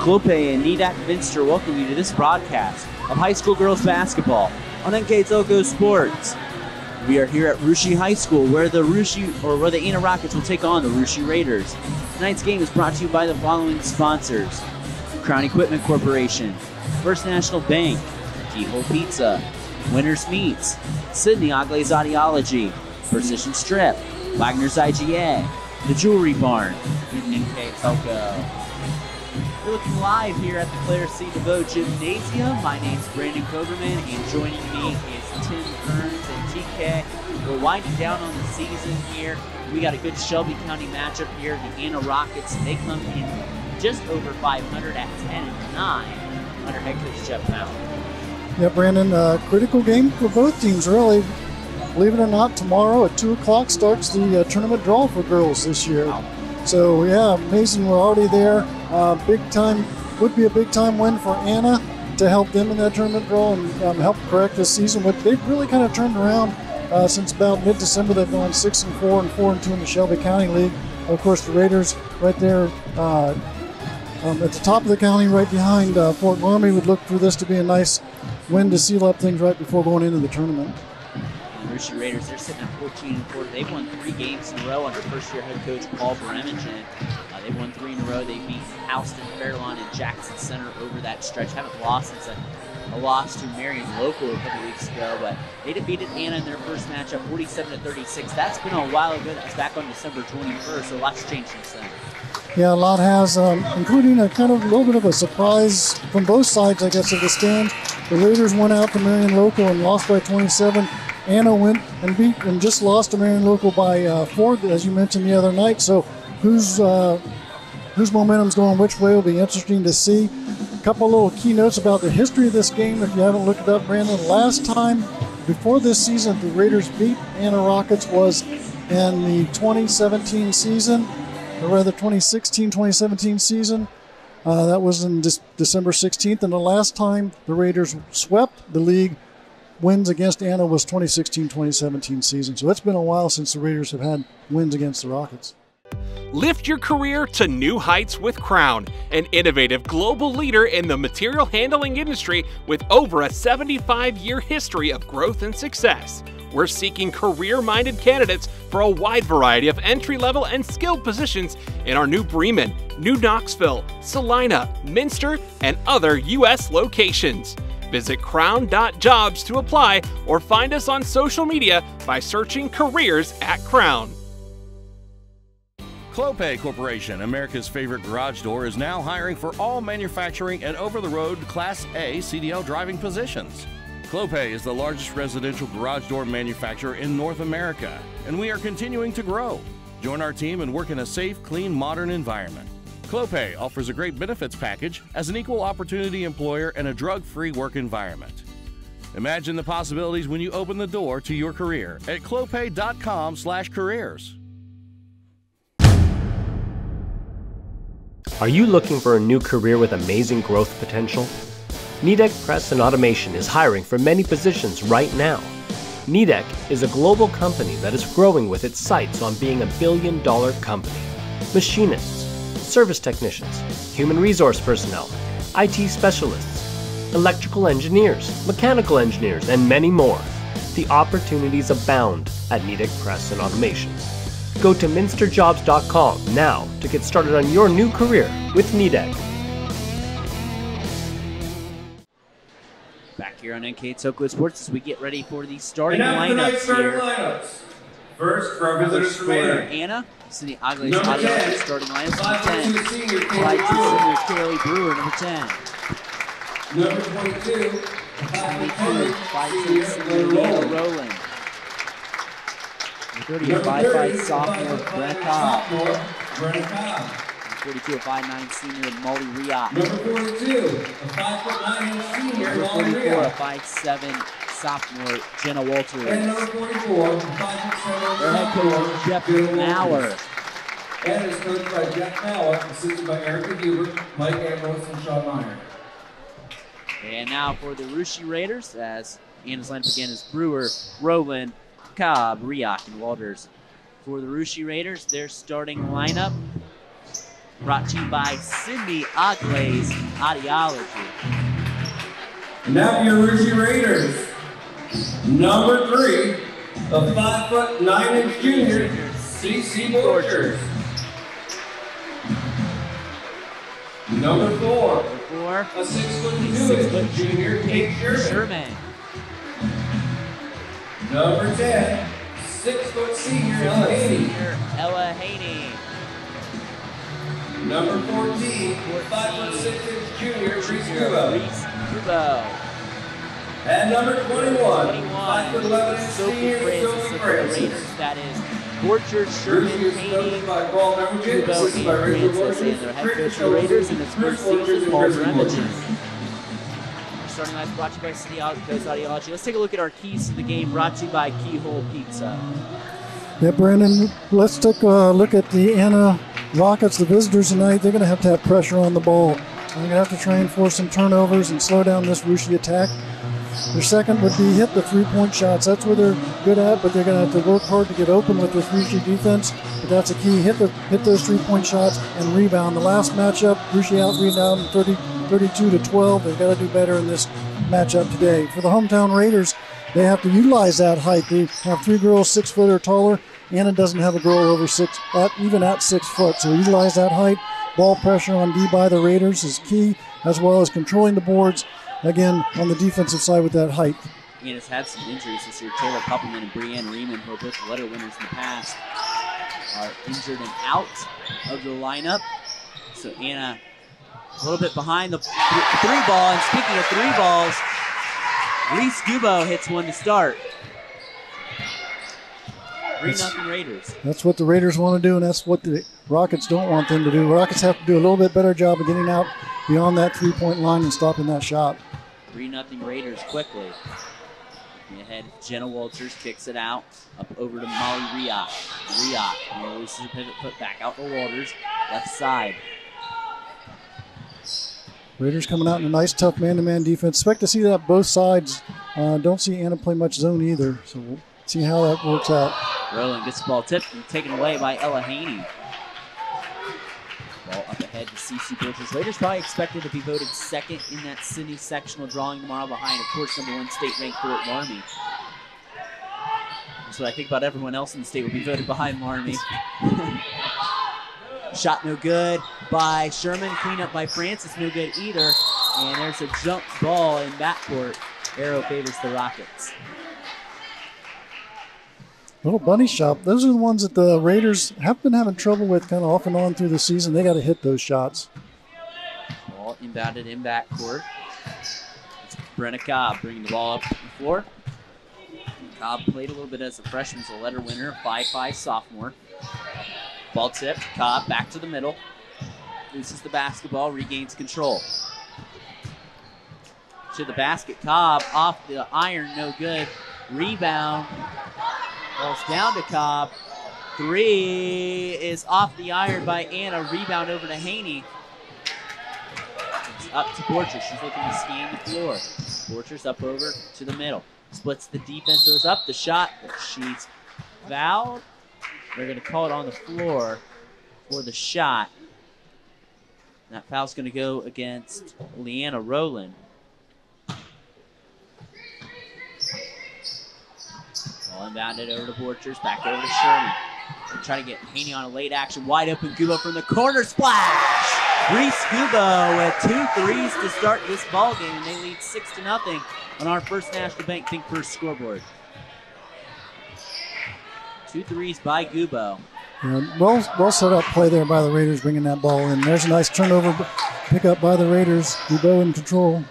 Clope and Nedak Minster welcome you to this broadcast of high school girls basketball on NKTelco Sports. We are here at Russia High School where the Anna Rockets will take on the Russia Raiders. Tonight's game is brought to you by the following sponsors: Crown Equipment Corporation, First National Bank, Keyhole Pizza, Winners Meats, Sydney Ogle's Audiology, Precision Strip, Wagner's IGA, The Jewelry Barn, and NKTelco. We're looking live here at the Claire C. DeVoe Gymnasium. My name's Brandon Koberman, and joining me is Tim Kearns and TK. We're winding down on the season here. We got a good Shelby County matchup here. The Anna Rockets, they come in just over 500 at 10-9 under head coach Jeff Mount. Yeah, Brandon, critical game for both teams, really. Believe it or not, tomorrow at 2 o'clock starts the tournament draw for girls this year. Wow. So, yeah, amazing. We're already there. Would be a big-time win for Anna to help them in that tournament draw and help correct this season. But they've really kind of turned around since about mid-December. They've gone 6-4 and 4-2 in the Shelby County League. Of course, the Raiders right there at the top of the county, right behind Fort Laramie, would look for this to be a nice win to seal up things right before going into the tournament. The Russia Raiders, they're sitting at 14-4. They've won 3 games in a row under first-year head coach Paul Bremingen. They've won 3 in a row. They beat Houston, Fairlawn, and Jackson Center over that stretch. Haven't lost since a loss to Marion Local a couple weeks ago, but they defeated Anna in their first matchup 47-36. That's been a while ago. That was back on December 21st, so a lot's changed since then. Yeah, a lot has, including a kind of a little bit of a surprise from both sides, I guess, of the stand. The Raiders went out to Marion Local and lost by 27. Anna went and beat and just lost to Marion Local by 4, as you mentioned the other night. So whose momentum's going which way will be interesting to see. A couple little key notes about the history of this game, if you haven't looked it up, Brandon. Last time before this season the Raiders beat Anna Rockets was in the 2017 season, or rather 2016-2017 season. That was in December 16th, and the last time the Raiders swept the league wins against Anna was 2016-2017 season. So it's been a while since the Raiders have had wins against the Rockets. Lift your career to new heights with Crown, an innovative global leader in the material handling industry with over a 75-year history of growth and success. We're seeking career-minded candidates for a wide variety of entry-level and skilled positions in our new Bremen, New Knoxville, Salina, Minster, and other U.S. locations. Visit crown.jobs to apply or find us on social media by searching Careers at Crown. Clope Corporation, America's favorite garage door, is now hiring for all manufacturing and over-the-road Class A CDL driving positions. Clope is the largest residential garage door manufacturer in North America, and we are continuing to grow. Join our team and work in a safe, clean, modern environment. Clope offers a great benefits package as an equal opportunity employer and a drug-free work environment. Imagine the possibilities when you open the door to your career at clope.com/careers. Are you looking for a new career with amazing growth potential? NKTelco Press and Automation is hiring for many positions right now. NKTelco is a global company that is growing with its sights on being a billion-dollar company. Machinists, service technicians, human resource personnel, IT specialists, electrical engineers, mechanical engineers, and many more. The opportunities abound at NKTelco Press and Automation. Go to minsterjobs.com now to get started on your new career with NKTelco. Back here on NKTelco Sports as we get ready for the starting lineups here. First, for our visitors from Anna, Sydney Ogle's Audiology starting lineup. Number 10, Clyde senior Kaylee Brewer, number 10. Number 22, 5'2", senior Leanna Rowland. Number 30, a 5'5" sophomore Brenna Cobb. 42, a 5'9" senior Molly Riot. Number 42, a 5'9" senior Number Molly 44, a Riot. 5'7" sophomore Jenna Walters. And number 44, a 5'7" Their head coach Jeff Mauer. And is coached by Jeff Mauer, assisted by Erica Huber, Mike Ambrose, and Sean Meyer. And now for the Russia Raiders, as Anna's lineup again is Brewer, Rowland, Cobb, Riak, and Walters. For the Russia Raiders, their starting lineup brought to you by Cindy Ogle's Audiology. And now your Rushi Raiders. Number 3, a 5'9" junior, CC Borchers. Number 4, a 6'2" junior, Kate Sherman. Number 10, 6' senior, Ella Haney. Number 14, 5'6" junior, Reese Kubo. And number 21, 5'11" senior, Sophie Francis. That is Borchers, Sherman, Haney, Kubo, and Francis, and their head coach of the Raiders in his first season, Paul Remington. Starting line brought to you by City Coast Audiology. Let's take a look at our keys to the game, brought to you by Keyhole Pizza. Yeah, Brandon, let's take a look at the Anna Rockets, the visitors tonight. They're going to have pressure on the ball. They're going to have to try and force some turnovers and slow down this Rushi attack. Their second would be hit the three-point shots. That's what they're good at, but they're going to have to work hard to get open with this Rushi defense. But that's a key. Hit those three-point shots and rebound. The last matchup, Rushi out-rebounded 32-12. They've got to do better in this matchup today. For the hometown Raiders, they have to utilize that height. They have 3 girls 6 foot or taller. Anna doesn't have a girl over 6, even at 6 foot. So utilize that height. Ball pressure on D by the Raiders is key, as well as controlling the boards, again, on the defensive side with that height. Anna's had some injuries this year. Taylor Koppelman and Brianne Riemann, who are both letter winners in the past, are injured and out of the lineup. So Anna a little bit behind the 3 ball. And speaking of 3 balls, Reese Gubo hits one to start. 3-0 Raiders. That's what the Raiders want to do, and that's what the Rockets don't want them to do. The Rockets have to do a little bit better job of getting out beyond that 3-point line and stopping that shot. 3-0 Raiders quickly. Ahead, Jenna Walters kicks it out, up over to Molly Riot. Riot releases a pivot foot back out to Walters, left side. Raiders coming out in a nice, tough man-to-man defense. Expect to see that both sides. Don't see Anna play much zone either, so we'll see how that works out. Rowland gets the ball tipped and taken away by Ella Haney. Ball up ahead to CC Borchers. Raiders probably expected to be voted second in that Sydney sectional drawing tomorrow behind, of course, #1 state-ranked Fort Laramie. That's what I think about everyone else in the state will be voted behind Laramie. Shot no good by Sherman. Cleanup by Francis, no good either. And there's a jump ball in backcourt. Arrow favors the Rockets. Little bunny shot. Those are the ones that the Raiders have been having trouble with kind of off and on through the season. They got to hit those shots. Ball inbounded in backcourt. It's Brenna Cobb bringing the ball up the floor. Cobb played a little bit as a freshman, as a letter winner, 5'5" sophomore. Ball tipped. Cobb back to the middle. Loses the basketball, regains control. To the basket. Cobb off the iron, no good. Rebound. Ball's down to Cobb. 3 is off the iron by Anna. Rebound over to Haney. It's up to Borchers. She's looking to scan the floor. Borchers up over to the middle. Splits the defense, throws up the shot, but she's fouled. They're going to call it on the floor for the shot. And that foul's going to go against Leanna Rowland. Ball inbounded over to Borchers, back over to Sherman. They're trying to get Haney on a late action. Wide open Gubo from the corner. Splash! Reese Gubo with 2 threes to start this ball game, and they lead 6-0 on our First National Bank Think First scoreboard. 2 threes by Gubo. Yeah, well set up play there by the Raiders bringing that ball in. There's a nice turnover pickup by the Raiders. Gubo in control.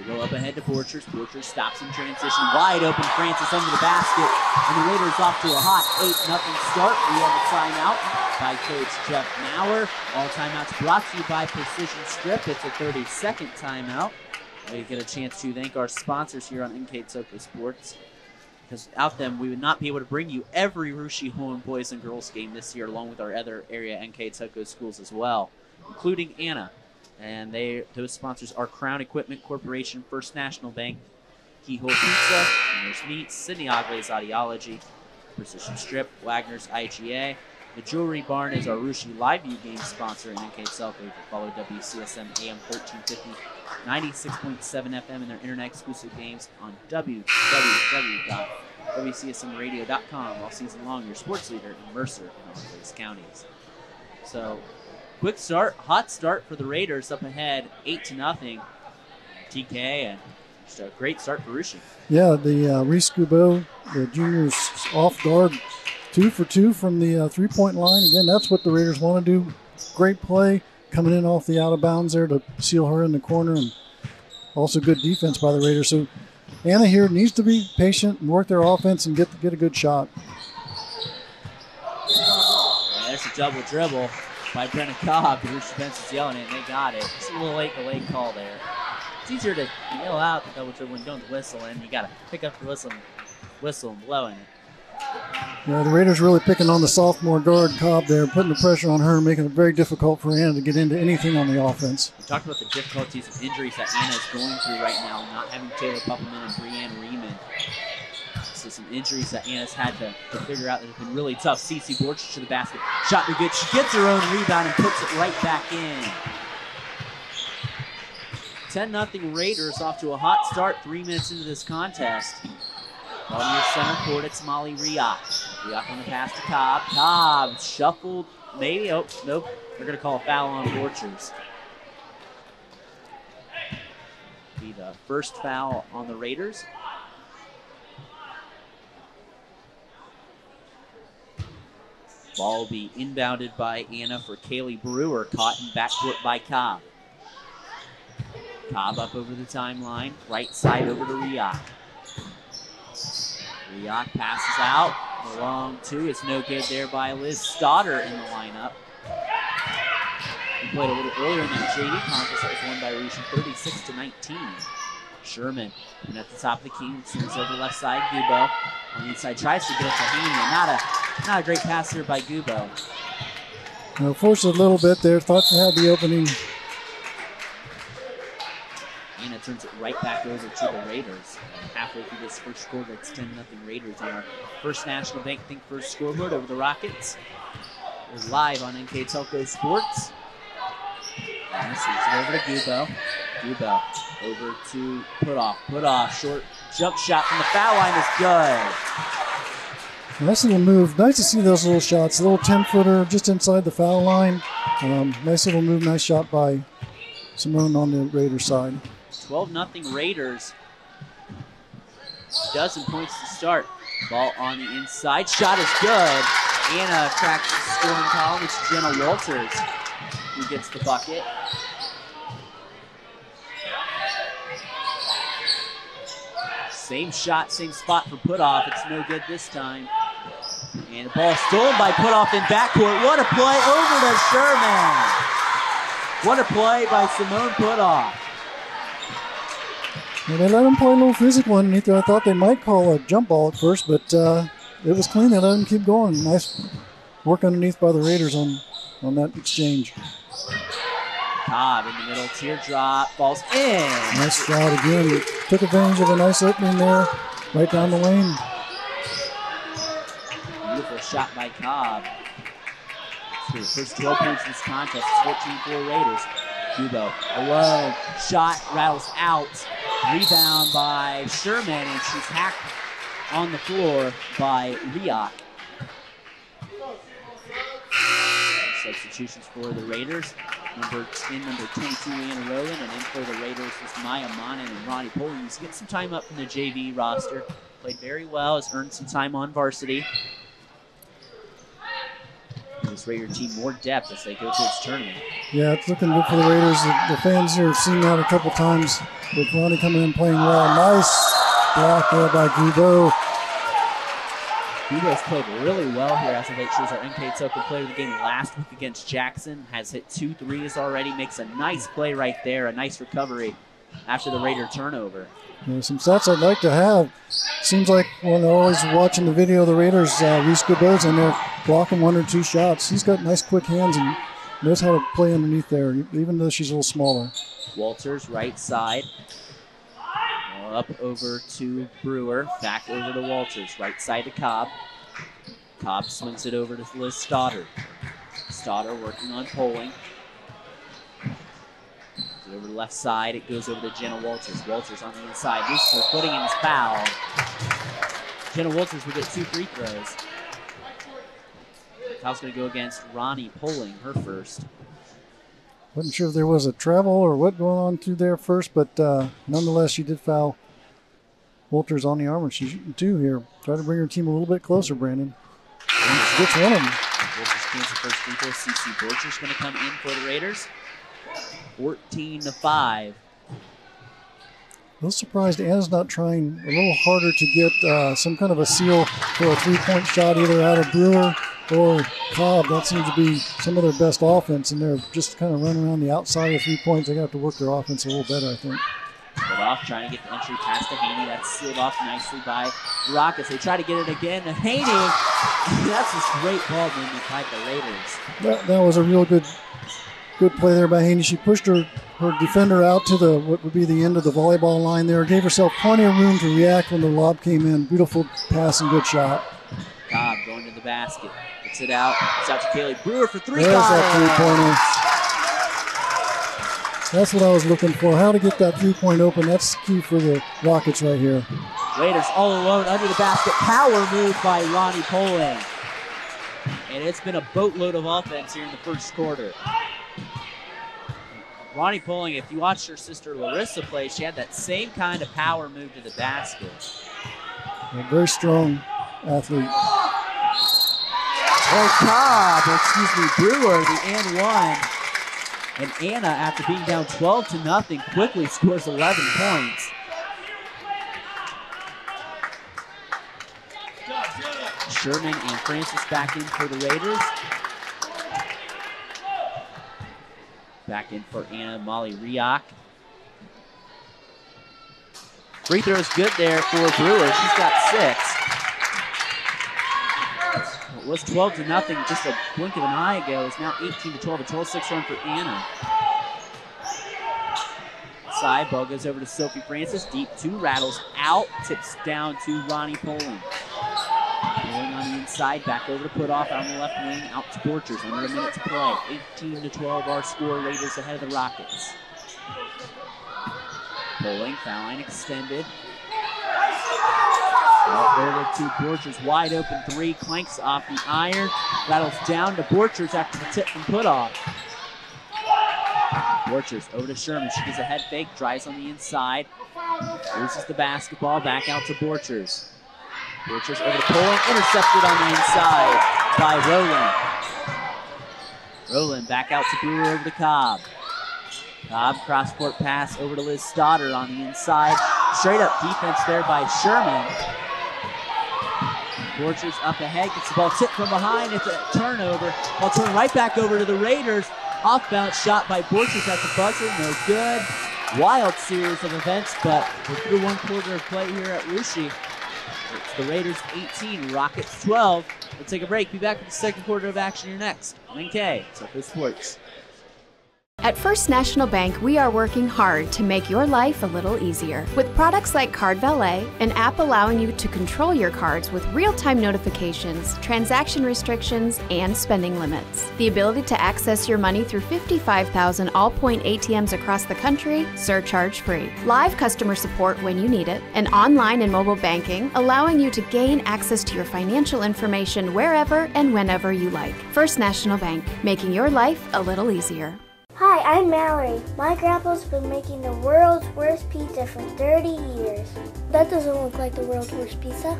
Gubo up ahead to Borchers. Borchers stops in transition. Wide open Francis under the basket. And the Raiders off to a hot 8-0 start. We have a timeout by Coach Jeff Maurer. All timeouts brought to you by Precision Strip. It's a 30-second timeout. We get a chance to thank our sponsors here on NKTelco Sports. Because without them, we would not be able to bring you every Rushi Home boys and girls game this year, along with our other area NKTelco schools as well, including Anna. And those sponsors are Crown Equipment Corporation, First National Bank, Keyhole Pizza, Winners Meats, Sydney Ogle's Audiology, Precision Strip, Wagner's IGA, The Jewelry Barn is our Rushi Live View game sponsor, and NKTelco. You can follow WCSM AM 1350, 96.7 FM, and their internet exclusive games on www.wcsmradio.com all season long. Your sports leader in Mercer and all those counties. So, quick start, hot start for the Raiders, up ahead 8-0. TK, and just a great start for Rushi. Yeah, the Reese Gubeau, the junior's off guard, 2 for 2 from the 3-point line. Again, that's what the Raiders want to do. Great play coming in off the out of bounds there to seal her in the corner, and also good defense by the Raiders. So Anna here needs to be patient and work their offense and get a good shot. There's a double dribble by Brenna Cobb. The Rushi bench is yelling it, and they got it. Just a little late call there. It's easier to yell out the double dribble when you don't whistle, and you got to pick up the whistle and blow in it. Yeah, the Raiders really picking on the sophomore guard, Cobb, there, putting the pressure on her, making it very difficult for Anna to get into anything on the offense. We talked about the difficulties of injuries that Anna is going through right now, not having Taylor Puppelman and Breanne Riemann. So some injuries that Anna's had to figure out that have been really tough. Cece Borch to the basket. Shot no good. She gets her own rebound and puts it right back in. 10-0 Raiders, off to a hot start 3 minutes into this contest. Ball near center court, it's Molly Riak. Riak on the pass to Cobb. Cobb shuffled, maybe, oh, nope. They're going to call a foul on Borchers. Be the first foul on the Raiders. Ball will be inbounded by Anna for Kaylee Brewer, caught in backcourt by Cobb. Cobb up over the timeline, right side over to Riak. Riak passes out, the long two, it's no good there by Liz Stoddard in the lineup. We played a little earlier in that JV contest that was won by Rushi, 36-19. Sherman, and at the top of the key, swings over the left side, Gubeau. On the inside, tries to get it to Hania. Not a great pass there by Gubeau. Now, forced a little bit there, thought she had the opening. Anna turns it right back over to the Raiders. Halfway through this first quarter, it's 10-0 Raiders on our first National Bank Think First scoreboard over the Rockets. We're live on NKTelco Sports. Anna swings it over to Gubeau. Gubeau over to Putoff. Putoff, short jump shot from the foul line is good. Nice little move. Nice to see those little shots. A little 10-footer just inside the foul line. Nice little move. Nice shot by Simone on the Raiders side. 12-0 Raiders. Dozen points to start. Ball on the inside. Shot is good. Anna cracks the scoring column. It's Jenna Walters who gets the bucket. Same shot, same spot for Putoff. It's no good this time. And the ball stolen by Putoff in backcourt. What a play over to Sherman. What a play by Simone Putoff. Well, they let him play a little physical underneath there. I thought they might call a jump ball at first, but it was clean. They let him keep going. Nice work underneath by the Raiders on that exchange. Cobb in the middle, teardrop, falls in. Nice shot again. Took advantage of a nice opening there, right down the lane. Beautiful shot by Cobb. So the first 12 points in this contest, it's 14-4 Raiders. Gubeau alone, shot rattles out. Rebound by Sherman, and she's hacked on the floor by Riak. Substitutions for the Raiders. Number 22, Anna Rowland, and in for the Raiders was Maya Monin and Ronnie Pullins. Get some time up from the JV roster. Played very well, has earned some time on varsity. This Raider team more depth as they go through this tournament. Yeah, it's looking good for the Raiders. The fans here have seen that a couple times with Ronnie coming in playing well. Nice block there by Gubeau. Gubeau's played really well here as of late. She was our NKTelco player of the game last week against Jackson. Has hit 2 threes already. Makes a nice play right there. A nice recovery after the Raider turnover. Yeah, some stats I'd like to have. Seems like when they're always watching the video of the Raiders, Reese Gubeau's in there blocking 1 or 2 shots. He's got nice quick hands and knows how to play underneath there, even though she's a little smaller. Walters, right side. Up over to Brewer. Back over to Walters. Right side to Cobb. Cobb swings it over to Liz Stoddard. Stoddard working on Poling. Over the left side, it goes over to Jenna Walters. Walters on the inside, loses her footing and is fouled. Jenna Walters will get 2 free throws. Foul's going to go against Ronnie Poling, her first. Wasn't sure if there was a travel or what going on through there first, but nonetheless, she did foul Walters on the arm, and she's shooting 2 here. Try to bring her team a little bit closer, Brandon. And she gets one of them. Walters gains the first free throw. CC Borchers going to come in for the Raiders. 14-5. A little surprised Anna's not trying a little harder to get some kind of a seal for a 3-point shot either out of Brewer or Cobb. That seems to be some of their best offense, and they're just kind of running around the outside of 3 points. They have to work their offense a little better, I think. Put off, trying to get the entry pass to Haney. That's sealed off nicely by the Rockets. They try to get it again to Haney. That's just great ball movement by the Raiders. That was a real good play there by Haney. She pushed her defender out to what would be the end of the volleyball line there. Gave herself plenty of room to react when the lob came in. Beautiful pass and good shot. Cobb going to the basket. Gets it out. It's out to Kaylee Brewer for 3. There's that 3-pointer. That's what I was looking for. How to get that 3-point open. That's key for the Rockets right here. Raiders all alone under the basket. Power move by Ronnie Poling. And it's been a boatload of offense here in the first quarter. Ronnie Poling, if you watched her sister Larissa play, she had that same kind of power move to the basket. A very strong athlete. Brewer, the and 1. And Anna, after being down 12-0, quickly scores 11 points. Sherman and Francis back in for the Raiders. Back in for Anna Molly Rioch. Free throw is good there for Brewer. She's got 6. It was 12-0 just a blink of an eye ago. It's now 18-12. A 12-6 run for Anna. Side ball goes over to Sophie Francis. Deep 2, rattles out, tips down to Ronnie Poling. Poling on the inside, back over to put off on the left wing, out to Borchers. Under a minute to play. 18-12 our score. Raiders ahead of the Rockets. Poling, foul line extended. Over to Borchers, wide open 3, clanks off the iron, rattles down to Borchers after the tip from put off. Borchers over to Sherman, she gives a head fake, drives on the inside, loses the basketball, back out to Borchers. Borchers over to Poling, intercepted on the inside by Rowland. Rowland back out to Brewer over to Cobb. Cobb, cross-court pass over to Liz Stoddard on the inside. Straight up defense there by Sherman. Borchers up ahead, gets the ball tipped from behind. It's a turnover. Ball turned right back over to the Raiders. Off-bounce shot by Borchers at the buzzer, no good. Wild series of events, but we're through 1 quarter of play here at Russia. It's the Raiders 18, Rockets 12. We'll take a break. Be back with the second quarter of action here next on NKTelco Sports. At First National Bank, we are working hard to make your life a little easier. With products like Card Valet, an app allowing you to control your cards with real-time notifications, transaction restrictions, and spending limits. The ability to access your money through 55,000 all-point ATMs across the country, surcharge-free. Live customer support when you need it, and online and mobile banking, allowing you to gain access to your financial information wherever and whenever you like. First National Bank, making your life a little easier. Hi, I'm Mallory. My grandpa's been making the world's worst pizza for 30 years. That doesn't look like the world's worst pizza.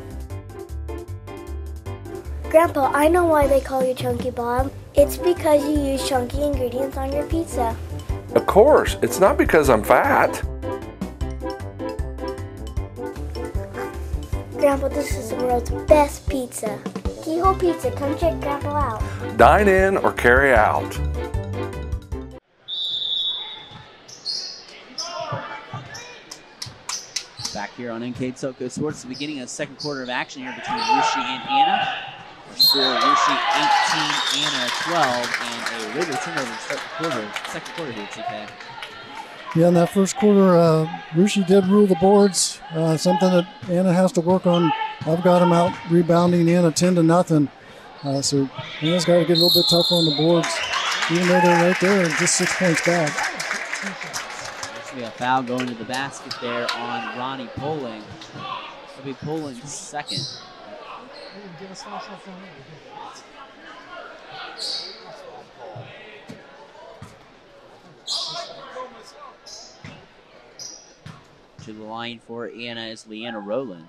Grandpa, I know why they call you Chunky Bob. It's because you use chunky ingredients on your pizza. Of course, it's not because I'm fat. Grandpa, this is the world's best pizza. Keyhole Pizza, come check Grandpa out. Dine in or carry out. Back here on NKTelco Sports, the beginning of the second quarter of action here between Russia and Anna. Score Russia 18, Anna 12, and a Raider turnover to start the quarter, second quarter here, TK. Yeah, in that first quarter, Russia did rule the boards, something that Anna has to work on. I've got them out rebounding Anna 10-0. So Anna's got to get a little bit tougher on the boards, even though they're right there, just 6 points back. There's be a foul going to the basket there on Ronnie Poling. It'll be Poling's second. To the line for Anna is Leanna Rowland.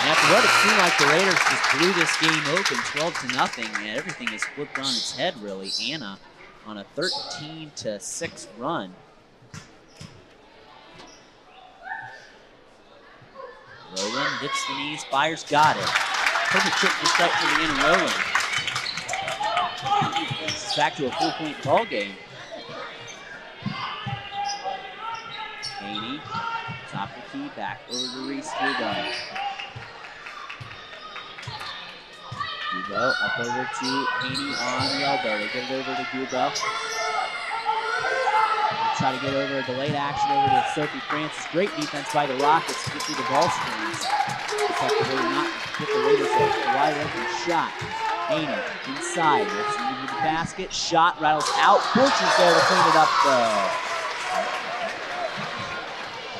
And after what it seemed like the Raiders just blew this game open 12-0, and everything is flipped on its head really. Anna on a 13-6 run. Rowland gets the knees, fires, got it. Perfect trick to start for Leanna Rowland. It's back to a 4-point ball game. Haney, top of the key, back over to Reese Gubo. Gubo up over to Haney on the elbow. They get it over to Gubo. Try to get over the late action over to Sophie Francis. Great defense by the Rockets to get through the ball screens. Effectively not get the Raiders a wide open shot. Haney inside, lets him into the basket. Shot rattles out. Borchers there to clean it up though.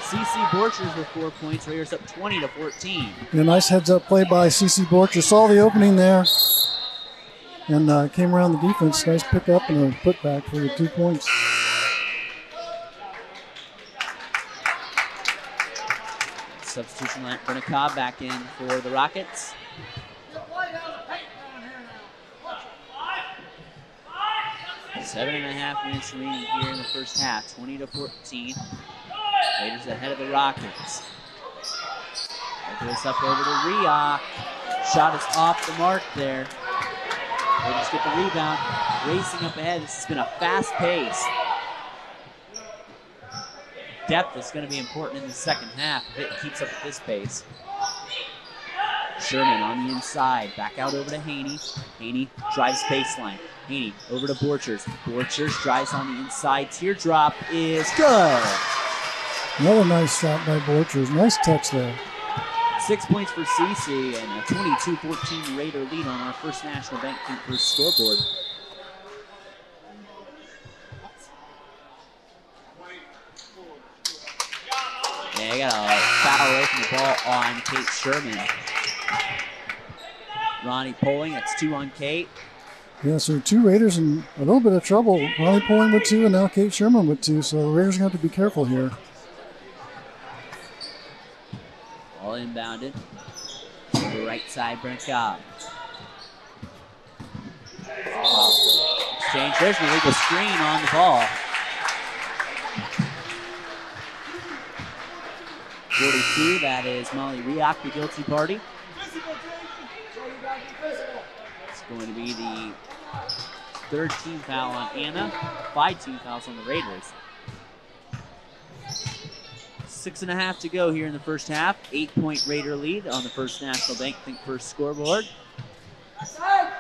CC Borchers with 4 points. Raiders up 20-14. A nice heads-up play by CC Borchers. Saw the opening there and came around the defense. Nice pick up and a putback for the 2 points. Substitution line, Brenna Cobb back in for the Rockets. Seven and a half minutes remaining here in the first half, 20-14. Raiders ahead of the Rockets. They this up over to Rioch. Shot is off the mark there. Raiders get the rebound, racing up ahead. This has been a fast pace. Depth is going to be important in the second half if it keeps up at this pace. Sherman on the inside, back out over to Haney. Haney drives baseline. Haney over to Borchers. Borchers drives on the inside. Teardrop is good. Another nice shot by Borchers. Nice touch there. 6 points for CC and a 22-14 Raider lead on our First National Bank first scoreboard. Yeah, I got a foul away from the ball on Kate Sherman. Ronnie Poling, that's 2 on Kate. Yeah, so 2 Raiders in a little bit of trouble. Ronnie Poling with 2 and now Kate Sherman with 2, so the Raiders are going to have to be careful here. All inbounded. To the right side, Brent Cobb. Exchange, there's an illegal screen on the ball. 42, that is Molly Rioch, the guilty party. It's going to be the 3rd team foul on Anna, 5 team fouls on the Raiders. 6.5 to go here in the first half. 8-point Raider lead on the First National Bank first scoreboard.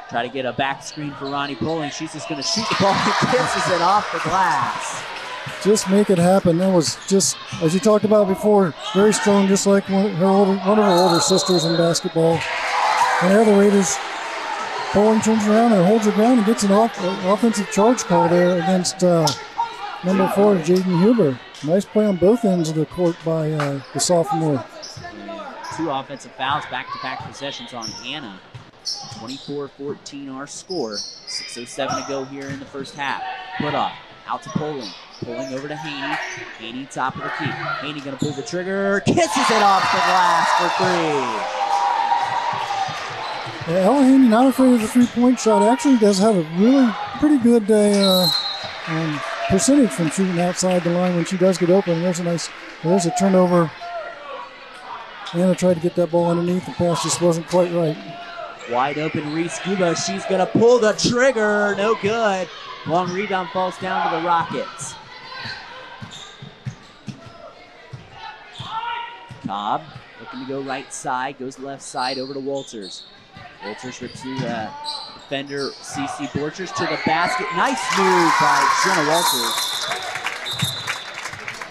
Try to get a back screen for Ronnie Poling. She's just going to shoot the ball and kisses it off the glass. Just make it happen. That was just, as you talked about before, very strong, just like one of her older sisters in basketball. And there the Raiders, Poling turns around and holds her ground and gets an offensive charge call there against number 4, Jaden Huber. Nice play on both ends of the court by the sophomore. 2 offensive fouls, back-to-back possessions on Anna. 24-14 our score. 6:07 to go here in the first half. Put off, out to Poling. Poling over to Haney. Haney top of the key. Haney gonna pull the trigger, kisses it off the glass for 3. Yeah, Ella Haney not afraid of the 3-point shot. Actually does have a really pretty good percentage from shooting outside the line when she does get open. There's a turnover. Anna tried to get that ball underneath. The pass just wasn't quite right. Wide open Reese Gubo. She's going to pull the trigger. No good. Long rebound falls down to the Rockets. Cobb looking to go right side. Goes left side over to Walters. Walters rips through the defender, CC Borchers, to the basket. Nice move by Jenna Walters.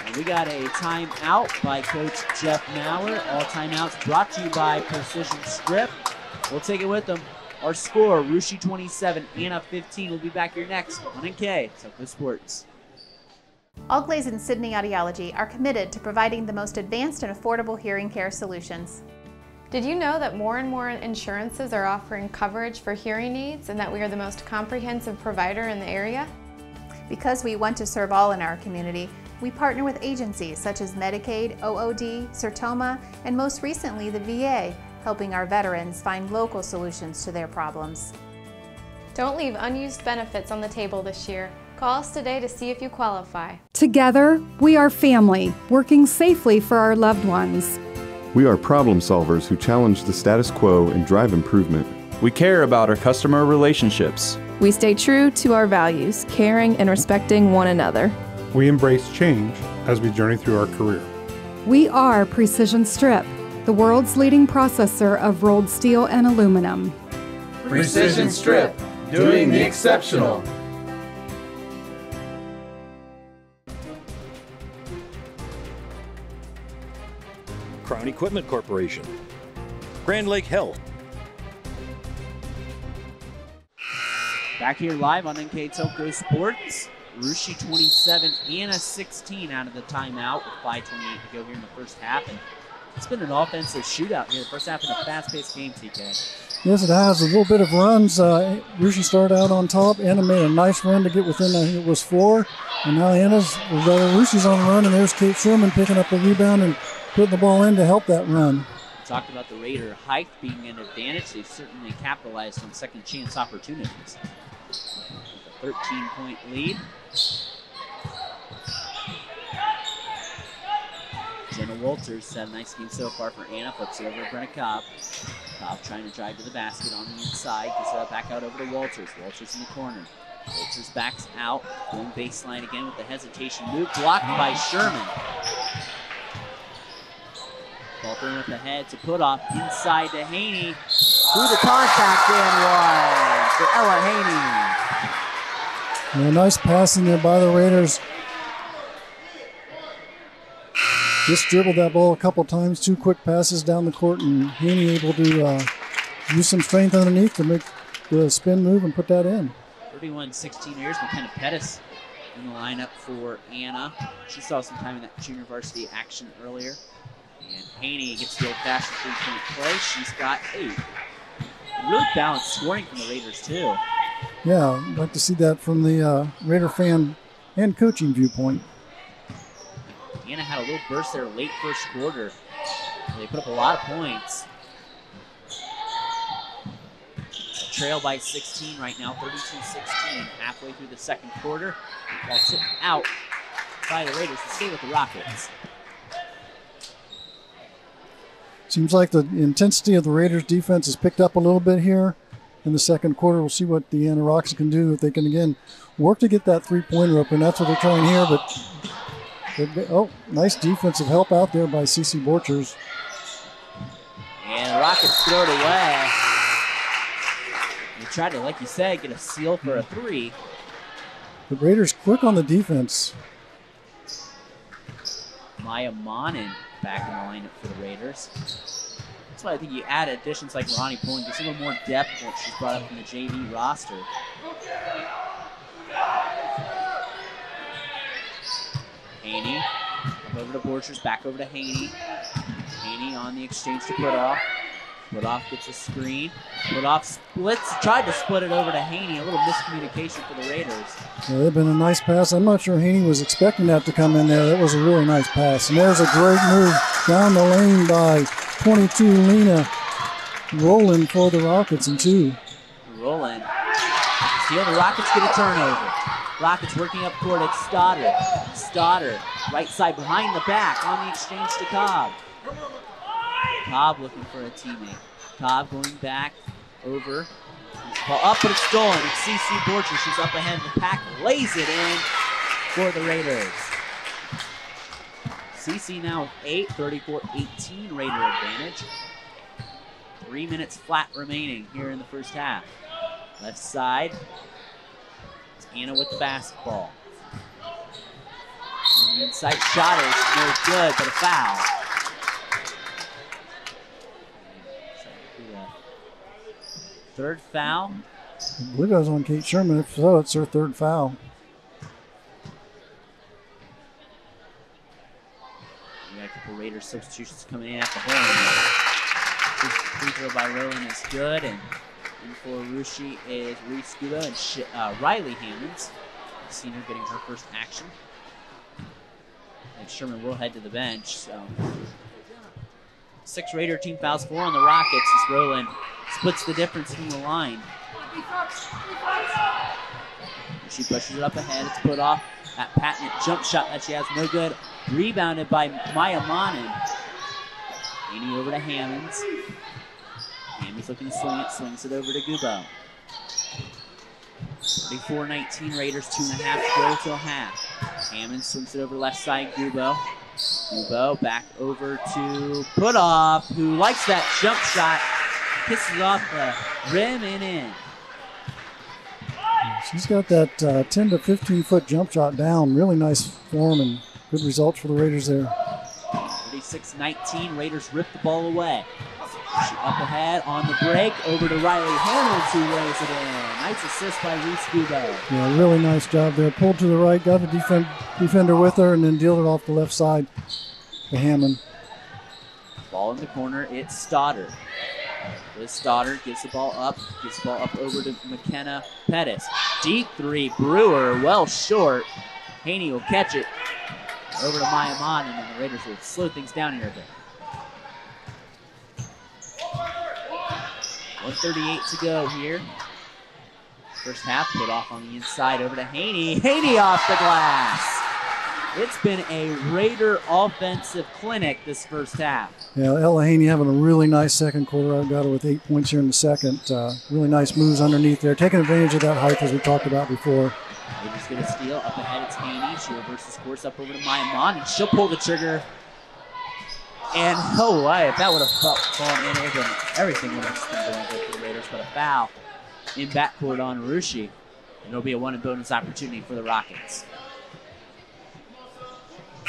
And we got a timeout by Coach Jeff Maurer. All timeouts brought to you by Precision Strip. We'll take it with them. Our score, Russia 27, Anna 15. We'll be back here next on NKTelco Sports. Allglaze and Sydney Audiology are committed to providing the most advanced and affordable hearing care solutions. Did you know that more and more insurances are offering coverage for hearing aids and that we are the most comprehensive provider in the area? Because we want to serve all in our community, we partner with agencies such as Medicaid, OOD, Sertoma, and most recently the VA, helping our veterans find local solutions to their problems. Don't leave unused benefits on the table this year. Call us today to see if you qualify. Together, we are family, working safely for our loved ones. We are problem solvers who challenge the status quo and drive improvement. We care about our customer relationships. We stay true to our values, caring and respecting one another. We embrace change as we journey through our career. We are Precision Strip, the world's leading processor of rolled steel and aluminum. Precision Strip, doing the exceptional. Crown Equipment Corporation, Grand Lake Health. Back here live on NKTelco Sports. Russia 27, Anna 16 out of the timeout with 5:28 to go here in the first half. And it's been an offensive shootout here. The first half in a fast-paced game, TK. Yes, it has. A little bit of runs. Russia started out on top. Anna made a nice run to get within, I think it was 4. And now Russia's on the run, and there's Kate Sherman picking up the rebound and putting the ball in to help that run. We talked about the Raider height being an advantage. They've certainly capitalized on second chance opportunities. A 13-point lead. Jenna Walters had a nice game so far for Anna. Flips it over to Brenna Cobb. Cobb trying to drive to the basket on the inside. Gets it back out over to Walters. Walters in the corner. Walters backs out. Going baseline again with the hesitation move. Blocked by Sherman. Ball thrown with the head to put off inside to Haney. Through the contact and one for Ella Haney. Yeah, nice passing there by the Raiders. Just dribbled that ball a couple times, 2 quick passes down the court, and Haney able to use some strength underneath to make the spin move and put that in. 31-16 years, McKenna Pettis in the lineup for Anna. She saw some time in that junior varsity action earlier. And Haney gets the old-fashioned 3-point play. She's got 8. Really balanced scoring from the Raiders, too. Yeah, I'd like to see that from the Raider fan and coaching viewpoint. Anna had a little burst there late first quarter. They put up a lot of points. Trail by 16 right now, 32-16, halfway through the second quarter. Ball tipped out by the Raiders to stay with the Rockets. Seems like the intensity of the Raiders' defense has picked up a little bit here in the second quarter. We'll see what the Anna Rocks can do if they can, again, work to get that three-pointer up, and that's what they're trying here. But nice defensive help out there by CeCe Borchers. And the Rockets throw it away. They tried to, like you said, get a seal for a 3. The Raiders quick on the defense. Maya Monin back in the lineup for the Raiders. That's why I think you add additions like Ronnie Pulling, just a little more depth that she's brought up from the JV roster. Haney, up over to Borchers, back over to Haney. Haney on the exchange to Putoff. Putoff gets a screen. Putoff splits, tried to split it over to Haney. A little miscommunication for the Raiders. Yeah, they've been a nice pass. I'm not sure Haney was expecting that to come in there. That was a really nice pass. And there's a great move down the lane by 22 Lena Rowland for the Rockets and 2. Rowland. Steal, the Rockets get a turnover. Rockets working up court at Stoddard. Stoddard, right side behind the back on the exchange to Cobb. Cobb looking for a teammate. Cobb going back over. Ball up, but it's stolen. It's CeCe Borchers. She's up ahead of the pack. Lays it in for the Raiders. CeCe now with 8, 34-18 Raider advantage. 3 minutes flat remaining here in the first half. Left side. It's Anna with the basketball. On the inside shot is no good, but a foul. third foul. I believe that was on Kate Sherman. If so, it's her third foul. We got a couple Raiders substitutions coming in at the horn. Free throw by Roland is good, and in for Rushi is Reese Gubo and Riley Hammonds, senior, getting her first action. And Sherman will head to the bench. So 6 Raider team fouls, 4 on the Rockets as Roland splits the difference from the line. She pushes it up ahead. It's put off. That patent jump shot that she has, no good. Rebounded by Maya Monin. Haney over to Hammonds. Hammonds looking to swing it, swings it over to Gubo. 34-19 Raiders, 2.5 to go till half. Hammonds swings it over left side, Gubo. Gubo back over to Putoff, who likes that jump shot. Kisses off the rim and in. She's got that 10 to 15 foot jump shot down. Really nice form and good results for the Raiders there. 36-19, Raiders rip the ball away. She up ahead on the break, over to Riley Hammonds, who lays it in. Nice assist by Reese Gubo. Yeah, really nice job there. Pulled to the right, got the defender with her, and then dealed it off the left side to Hammond. Ball in the corner, it's Stoddard. Liz Stoddard gives the ball up over to McKenna Pettis. Deep three, Brewer, well short. Haney will catch it over to Maya Monin, and the Raiders will slow things down here a bit. 1:38 to go here. First half, put off on the inside over to Haney. Haney off the glass. It's been a Raider offensive clinic this first half. Yeah, Ella Haney having a really nice second quarter. I've got her with 8 points here in the second. Really nice moves underneath there, taking advantage of that height as we talked about before. Raiders going to steal. Up ahead, it's Haney. She reverses course up over to Maya Mon, and she'll pull the trigger. And oh, if that would have fallen in, everything would have been going good for the Raiders, but a foul in backcourt on Arushi. And it'll be a 1 bonus opportunity for the Rockets.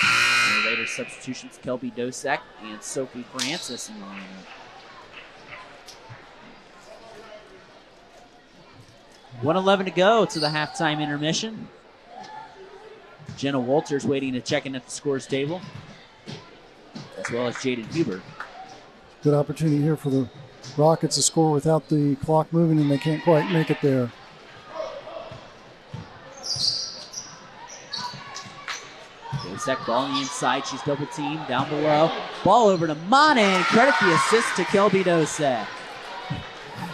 And the Raiders substitutions, Kelby Dosek and Sophie Francis in the lineup. $1:11 to go to the halftime intermission. Jenna Walters waiting to check in at the scores table, as well as Jaden Huber. Good opportunity here for the Rockets to score without the clock moving, and they can't quite make it there. Dosek ball on the inside. She's double teamed down below. Ball over to Monin. Credit the assist to Kelby Dosek.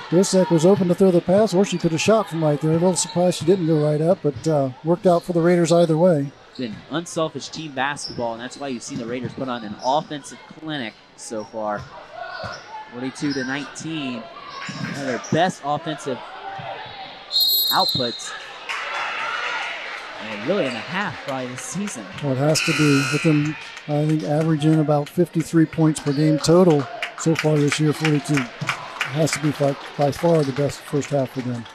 Dosek was open to throw the pass, or she could have shot from right there. A little surprised she didn't go right up, but worked out for the Raiders either way. Been unselfish team basketball, and that's why you've seen the Raiders put on an offensive clinic so far. 42-19. One of their best offensive outputs, and really in a half probably this season. Well, it has to be, with them, I think, averaging about 53 points per game total so far this year, 42. It has to be by far the best first half for them.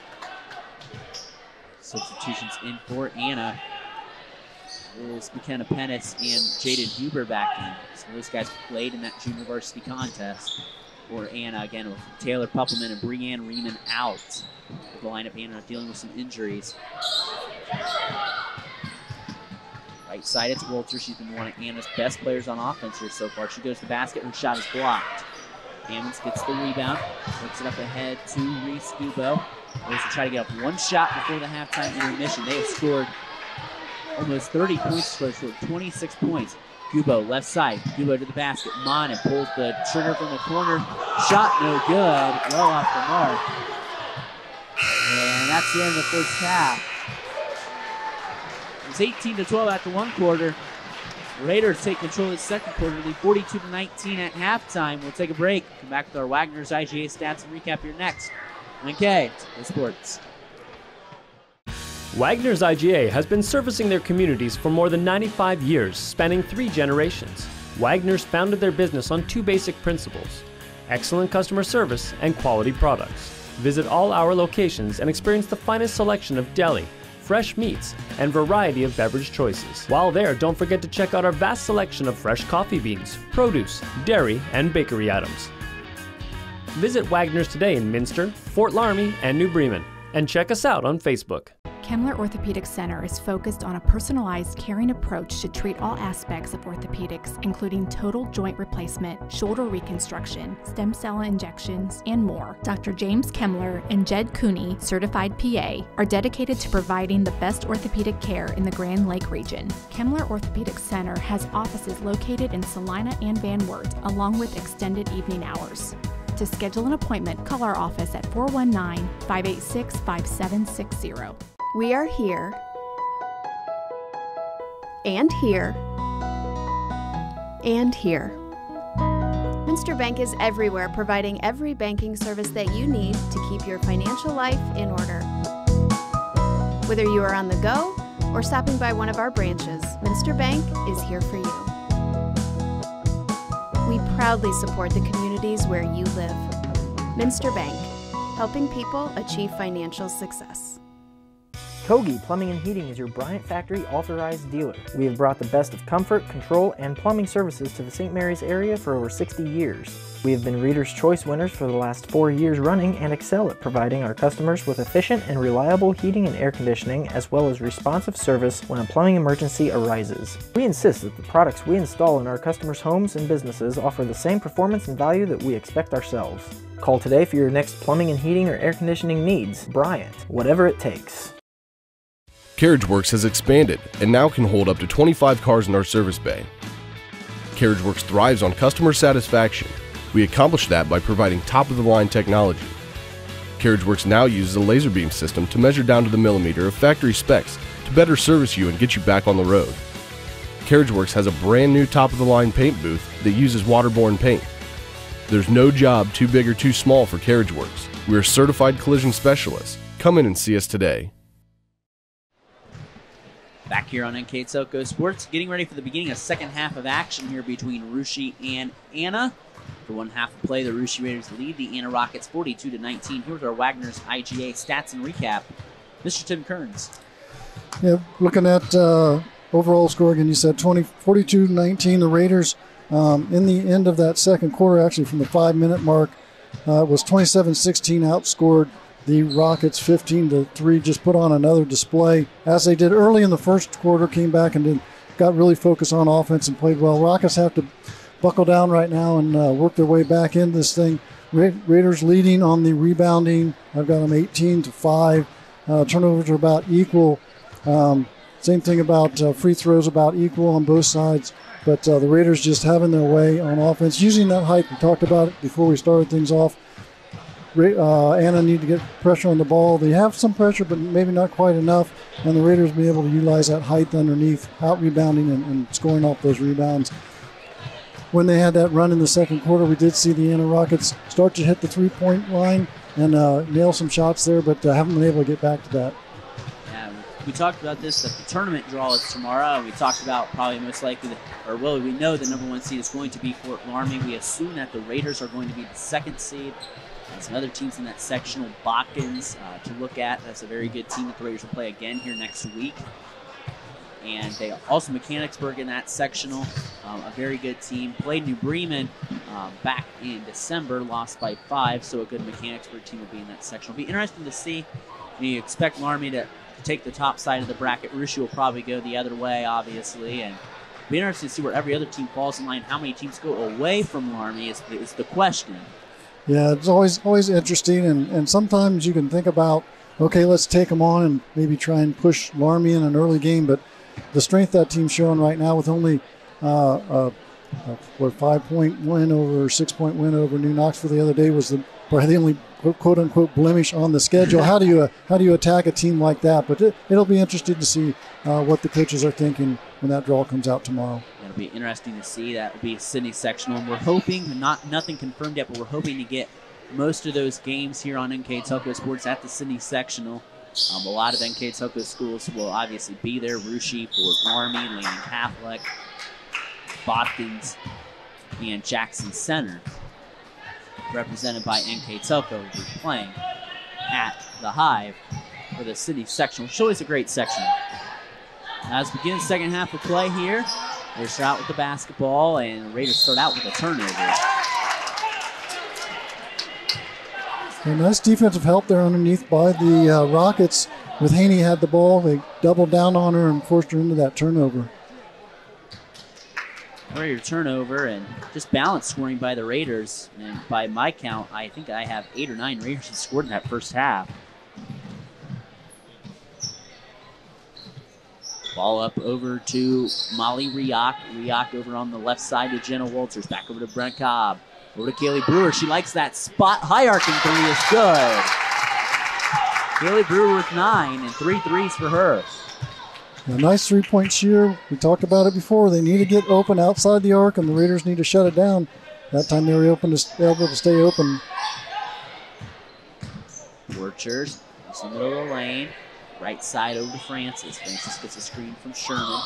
Substitutions in for Anna is McKenna Pettis and Jaden Huber back in. So those guys played in that junior varsity contest. For Anna, again, with Taylor Puppelman and Breanne Riemann out. The lineup, Anna dealing with some injuries. Right side, it's Walter. She's been one of Anna's best players on offense here so far. She goes to the basket, her shot is blocked. Hammonds gets the rebound, works it up ahead to Reese Gubo. Raiders will try to get up one shot before the halftime intermission. They have scored almost 30 points, scored 26 points. Gubo, left side. Gubo to the basket. Monin pulls the trigger from the corner. Shot no good. Well off the mark. And that's the end of the first half. It's 18-12 after one quarter. Raiders take control of the second quarter, lead 42-19 at halftime. We'll take a break. Come back with our Wagner's IGA stats and recap here next. NKTelco Sports. Wagner's IGA has been servicing their communities for more than 95 years, spanning 3 generations. Wagner's founded their business on 2 basic principles: excellent customer service and quality products. Visit all our locations and experience the finest selection of deli, fresh meats, and variety of beverage choices. While there, don't forget to check out our vast selection of fresh coffee beans, produce, dairy, and bakery items. Visit Wagner's today in Minster, Fort Laramie, and New Bremen. And check us out on Facebook. Kemmler Orthopedic Center is focused on a personalized, caring approach to treat all aspects of orthopedics, including total joint replacement, shoulder reconstruction, stem cell injections, and more. Dr. James Kemmler and Jed Cooney, certified PA, are dedicated to providing the best orthopedic care in the Grand Lake region. Kemmler Orthopedic Center has offices located in Salina and Van Wert, along with extended evening hours. To schedule an appointment, call our office at 419-586-5760. We are here, and here, and here. Minster Bank is everywhere, providing every banking service that you need to keep your financial life in order. Whether you are on the go or stopping by one of our branches, Minster Bank is here for you. We proudly support the communities where you live. Minster Bank, helping people achieve financial success. Kogi Plumbing and Heating is your Bryant Factory authorized dealer. We have brought the best of comfort, control, and plumbing services to the St. Mary's area for over 60 years. We have been Reader's Choice winners for the last 4 years running and excel at providing our customers with efficient and reliable heating and air conditioning, as well as responsive service when a plumbing emergency arises. We insist that the products we install in our customers' homes and businesses offer the same performance and value that we expect ourselves. Call today for your next plumbing and heating or air conditioning needs. Bryant, whatever it takes. CarriageWorks has expanded and now can hold up to 25 cars in our service bay. CarriageWorks thrives on customer satisfaction. We accomplish that by providing top-of-the-line technology. CarriageWorks now uses a laser beam system to measure down to the millimeter of factory specs to better service you and get you back on the road. CarriageWorks has a brand new top-of-the-line paint booth that uses waterborne paint. There's no job too big or too small for CarriageWorks. We are certified collision specialists. Come in and see us today. Back here on NKTelco Sports, getting ready for the beginning of second half of action here between Russia and Anna. For one half of play, the Russia Raiders lead the Anna Rockets 42-19. Here's our Wagner's IGA stats and recap. Mr. Tim Kearns. Yeah, looking at overall score again, you said 42-19. The Raiders in the end of that second quarter, actually from the 5-minute mark, was 27-16 outscored the Rockets 15-3, just put on another display. As they did early in the first quarter, came back and got really focused on offense and played well. Rockets have to buckle down right now and work their way back into this thing. Raiders leading on the rebounding. I've got them 18-5. Turnovers are about equal. Same thing about free throws, about equal on both sides. But the Raiders just having their way on offense, using that height. We talked about it before we started things off. Anna need to get pressure on the ball. They have some pressure, but maybe not quite enough. And the Raiders be able to utilize that height underneath, out rebounding and scoring off those rebounds. When they had that run in the second quarter, we did see the Anna Rockets start to hit the three-point line and nail some shots there, but haven't been able to get back to that. Yeah, we talked about this, that the tournament draw is tomorrow, and we talked about probably most likely, we know the number one seed is going to be Fort Laramie. We assume that the Raiders are going to be the second seed. Some other teams in that sectional, Botkins, to look at. That's a very good team that the Raiders will play again here next week. And they also Mechanicsburg in that sectional, a very good team. Played New Bremen back in December, lost by 5, so a good Mechanicsburg team will be in that sectional. It'll be interesting to see. You expect Laramie to take the top side of the bracket. Russia will probably go the other way, obviously, and it'll be interesting to see where every other team falls in line. How many teams go away from Laramie is the question. Yeah, it's always interesting, and sometimes you can think about, okay, let's take them on and maybe try and push Laramie in an early game, but the strength that team's showing right now with only a 5-point win over, 6-point win over New Knoxville the other day was probably the only quote-unquote blemish on the schedule. How do you attack a team like that? But it'll be interesting to see what the coaches are thinking when that draw comes out tomorrow. It'll be interesting to see. That will be Sydney sectional, and we're hoping, nothing confirmed yet, but we're hoping to get most of those games here on NKTelco Sports at the Sydney sectional. A lot of NKTelco schools will obviously be there. Russia, Fort Laramie, Laney Catholic, Botkins, and Jackson Center, represented by NKTelco, will be playing at the Hive for the City sectional. It's always a great section. As we begin the second half of play here, they start out with the basketball, and the Raiders start out with a turnover. A nice defensive help there underneath by the Rockets. With Haney had the ball, they doubled down on her and forced her into that turnover. Warrior turnover and just balance scoring by the Raiders. And by my count, I think I have 8 or 9 Raiders that scored in that first half. Ball up over to Molly Riak. Riak over on the left side to Jenna Walters. Back over to Brent Cobb. Over to Kaylee Brewer. She likes that spot. High arcing three is good. Kaylee Brewer with 9 and 3 threes for her. A nice three-point shooter. We talked about it before. They need to get open outside the arc, and the Raiders need to shut it down. That time they were able to stay open. Borchers, it's in the middle of the lane. Right side over to Francis. Francis gets a screen from Sherman.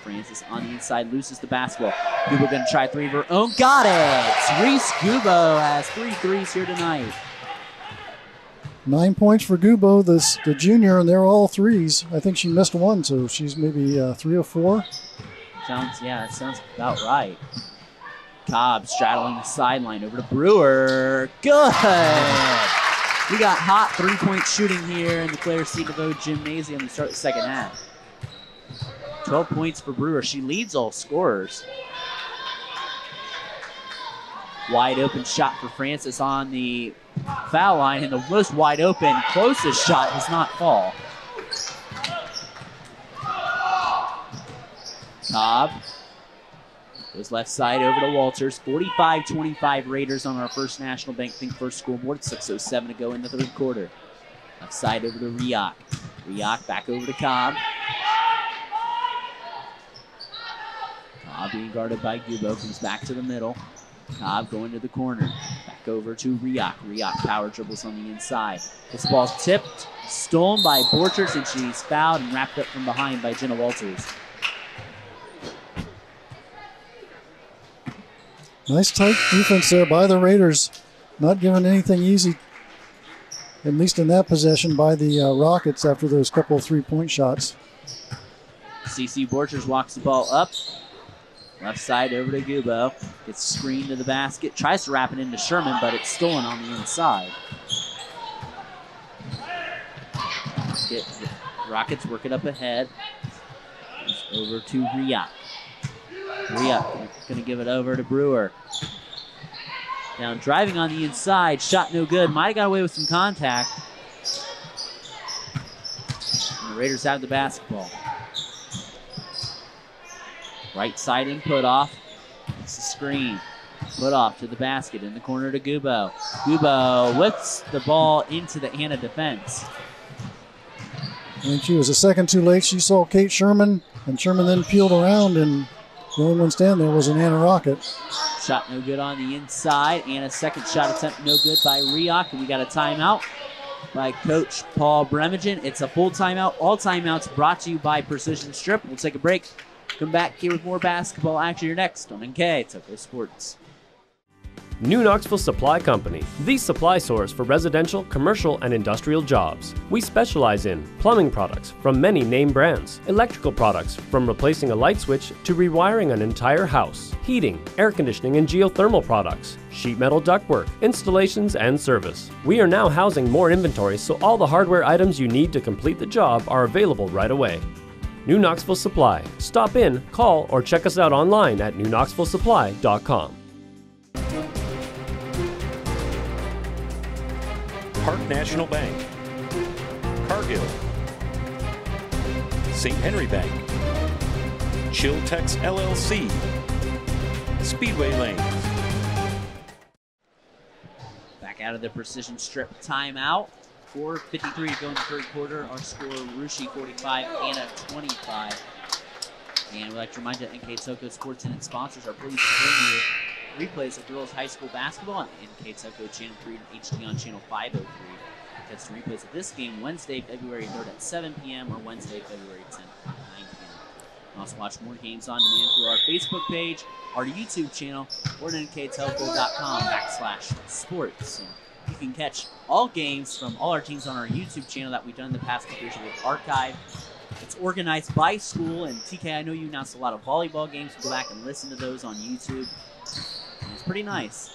Francis on the inside loses the basketball. Gubo going to try three of her own. Got it! Reese Gubo has 3 threes here tonight. 9 points for Gubo, the junior, and they're all threes. I think she missed one, so she's maybe 3 or 4. That sounds about right. Cobb straddling the sideline over to Brewer. Good! We got hot 3-point shooting here in the Claire C. DeVoe Gymnasium to start the second half. 12 points for Brewer. She leads all scorers. Wide open shot for Francis on the foul line, and the most wide open, closest shot does not fall. Cobb goes left side over to Walters. 45-25 Raiders on our First National Bank Think First scoreboard. 6:07 to go in the third quarter. Left side over to Riak. Riak back over to Cobb. Cobb being guarded by Gubo. Comes back to the middle. Cobb going to the corner. Back over to Riak. Riak power dribbles on the inside. This ball's tipped, stolen by Borchers, and she's fouled and wrapped up from behind by Jenna Walters. Nice tight defense there by the Raiders. Not giving anything easy, at least in that possession, by the Rockets after those couple of 3-point shots. CC Borchers walks the ball up. Left side over to Gubo. Gets screened to the basket. Tries to wrap it into Sherman, but it's stolen on the inside. Rockets work it up ahead. It's over to Riak. Riak going to give it over to Brewer. Now driving on the inside. Shot no good. Might have got away with some contact. And the Raiders have the basketball. Right side and put off. It's the screen. Put off to the basket in the corner to Gubo. Gubo whips the ball into the Anna defense. And she was a second too late. She saw Kate Sherman, and Sherman then peeled around, and the only one standing there was an Anna Rocket. Shot no good on the inside. Anna's second shot attempt no good by Riak, and we got a timeout by Coach Paul Bremagen. It's a full timeout. All timeouts brought to you by Precision Strip. We'll take a break. Come back here with more basketball action here next on NKTelco Sports. New Knoxville Supply Company, the supply source for residential, commercial, and industrial jobs. We specialize in plumbing products from many name brands, electrical products from replacing a light switch to rewiring an entire house, heating, air conditioning, and geothermal products, sheet metal ductwork, installations, and service. We are now housing more inventory, so all the hardware items you need to complete the job are available right away. New Knoxville Supply. Stop in, call, or check us out online at newknoxvillesupply.com. Park National Bank, Cargill, St. Henry Bank, Chiltex LLC, Speedway Lanes. Back out of the Precision Strip timeout. 4:53 to go in the third quarter. Our score, Rushi 45, Anna 25. And we'd like to remind you that NKTelco Sports and its sponsors are pleased to bring you replays of girls high school basketball on NKTelco Channel 3 and HD on Channel 503. Catch the replays of this game Wednesday, February 3rd at 7 p.m. or Wednesday, February 10th at 9 p.m. You can also watch more games on demand through our Facebook page, our YouTube channel, or at nktelco.com/sports. And you can catch all games from all our teams on our YouTube channel that we've done in the past couple years with archive. It's organized by school, and TK, I know you announced a lot of volleyball games. Go back and listen to those on YouTube. And it's pretty nice.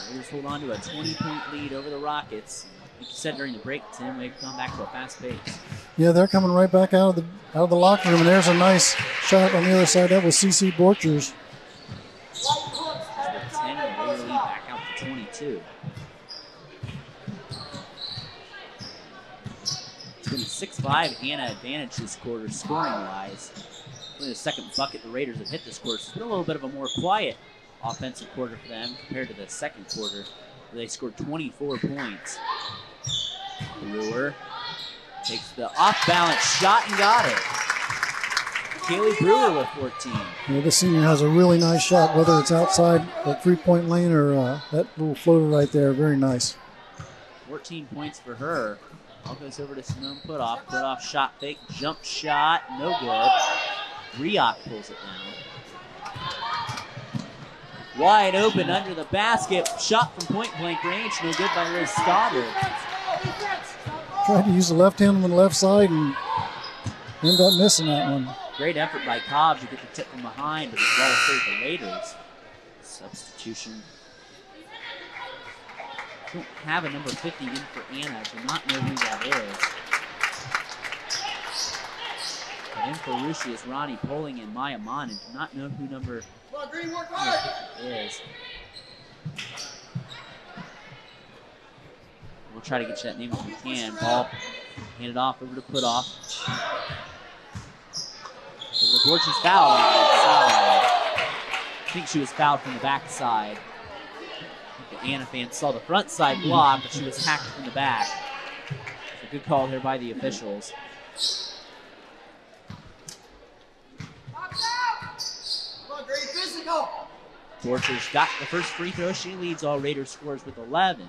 Raiders hold on to a 20-point lead over the Rockets. Like you said during the break, Tim, they've gone back to a fast pace. Yeah, they're coming right back out of the locker room, and there's a nice shot on the other side. That was C.C. Borchers. 10, and Raider lead back out to 22. It's been a 6-5 Hannah advantage this quarter, scoring-wise. Only the second bucket the Raiders have hit this quarter. So it's been a little bit of a more quiet offensive quarter for them compared to the second quarter, where they scored 24 points. Brewer takes the off-balance shot and got it. Kaylee Brewer with 14. Yeah, the senior has a really nice shot, whether it's outside the three-point lane or that little floater right there. Very nice. 14 points for her. Ball goes over to Simone Putoff. Putoff shot fake, jump shot, no good. Rioch pulls it down. Wide open under the basket. Shot from point-blank range. No good by Liz Stoddard. Tried to use the left hand on the left side and ended up missing that one. Great effort by Cobb to get the tip from behind, but the ball saved the Raiders. Substitution. Don't have a number 50 in for Anna. I do not know who that is. But in for Rushi is Ronnie Poling and Maya Mon, and do not know who number 50 is. We'll try to get you that name if we can. Ball handed off over to Putoff. So the Borchers foul on the side. I think she was fouled from the backside. The Anna fans saw the front side block, but she was hacked from the back. So good call there by the officials. Borchers got the first free throw. She leads all Raiders scores with 11.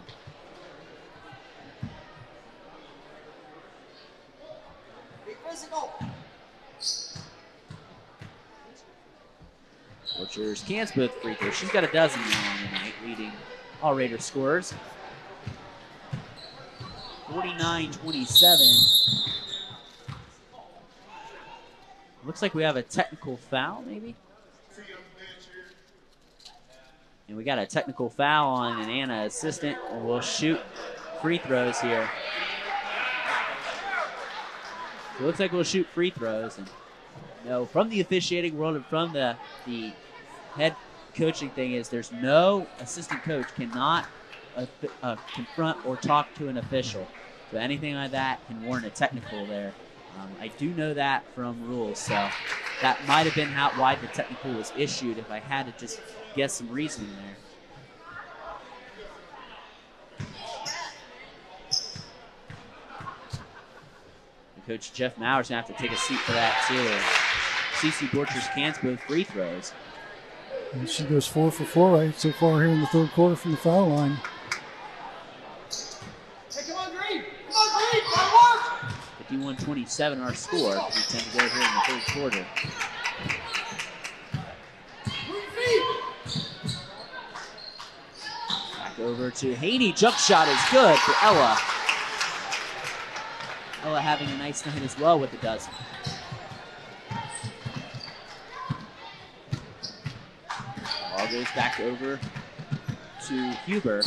Borchers cans both free throws. She's got a dozen now on the night, leading all Raiders scorers. 49-27. Looks like we have a technical foul, maybe? And we got a technical foul on an Anna assistant, and we'll shoot free throws here. So it looks like we'll shoot free throws. And no, from the officiating world and from the head coaching thing is there's no assistant coach cannot confront or talk to an official. So anything like that can warrant a technical there. I do know that from rules, so that might have been why the technical was issued if I had to just guess some reasoning there. Coach Jeff Mauer's going to have to take a seat for that, too. C.C. Borchers cans both free throws. And she goes 4 for 4 right so far here in the third quarter from the foul line. Hey, come on, Green! Come on, Green! 51-27 our score. We tend to go here in the third quarter. Back over to Haney. Jump shot is good for Ella. Ella having a nice night as well with a dozen. Ball goes back over to Huber.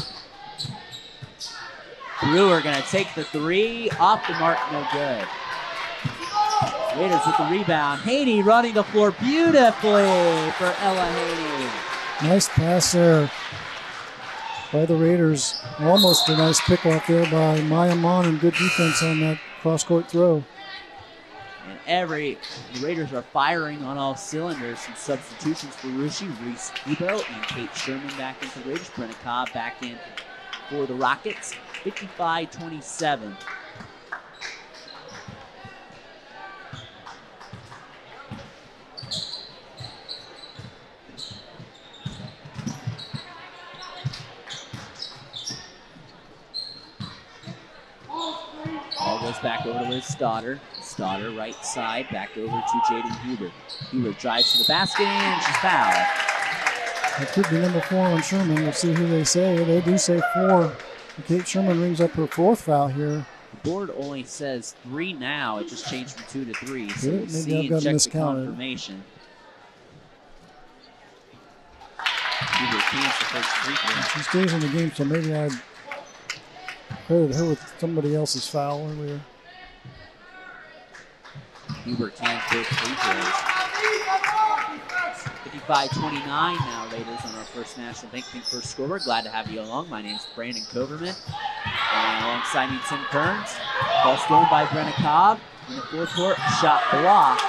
Brewer gonna take the three, off the mark, no good. Raiders with the rebound. Haney running the floor beautifully for Ella Haney. Nice pass there by the Raiders. Almost a nice pick off there by Maya Mon, and good defense on that cross-court throw. And the Raiders are firing on all cylinders. Some substitutions for Rushi, Reese Ebo, and Kate Sherman back into the Raiders. Brenna Cobb back in for the Rockets. 55-27. Ball goes back over to Liz Stoddard. Stoddard right side, back over to Jaden Huber. Huber drives to the basket, and she's fouled. That could be number 4 on Sherman. We'll see who they say. They do say 4. Kate Sherman rings up her 4th foul here. The board only says 3 now. It just changed from 2 to 3. So Good. we'll see and check the confirmation. Huber chance the first free throw. She stays in the game, so maybe I'd credit her with somebody else's foul earlier. Huber cans both free throws. 55-29 now, Raiders on our First National Bank Think First scoreboard. Glad to have you along. My name's Brandon Coverman. And alongside me, Tim Kearns. Ball stolen by Brenna Cobb in the fourth court. Shot blocked.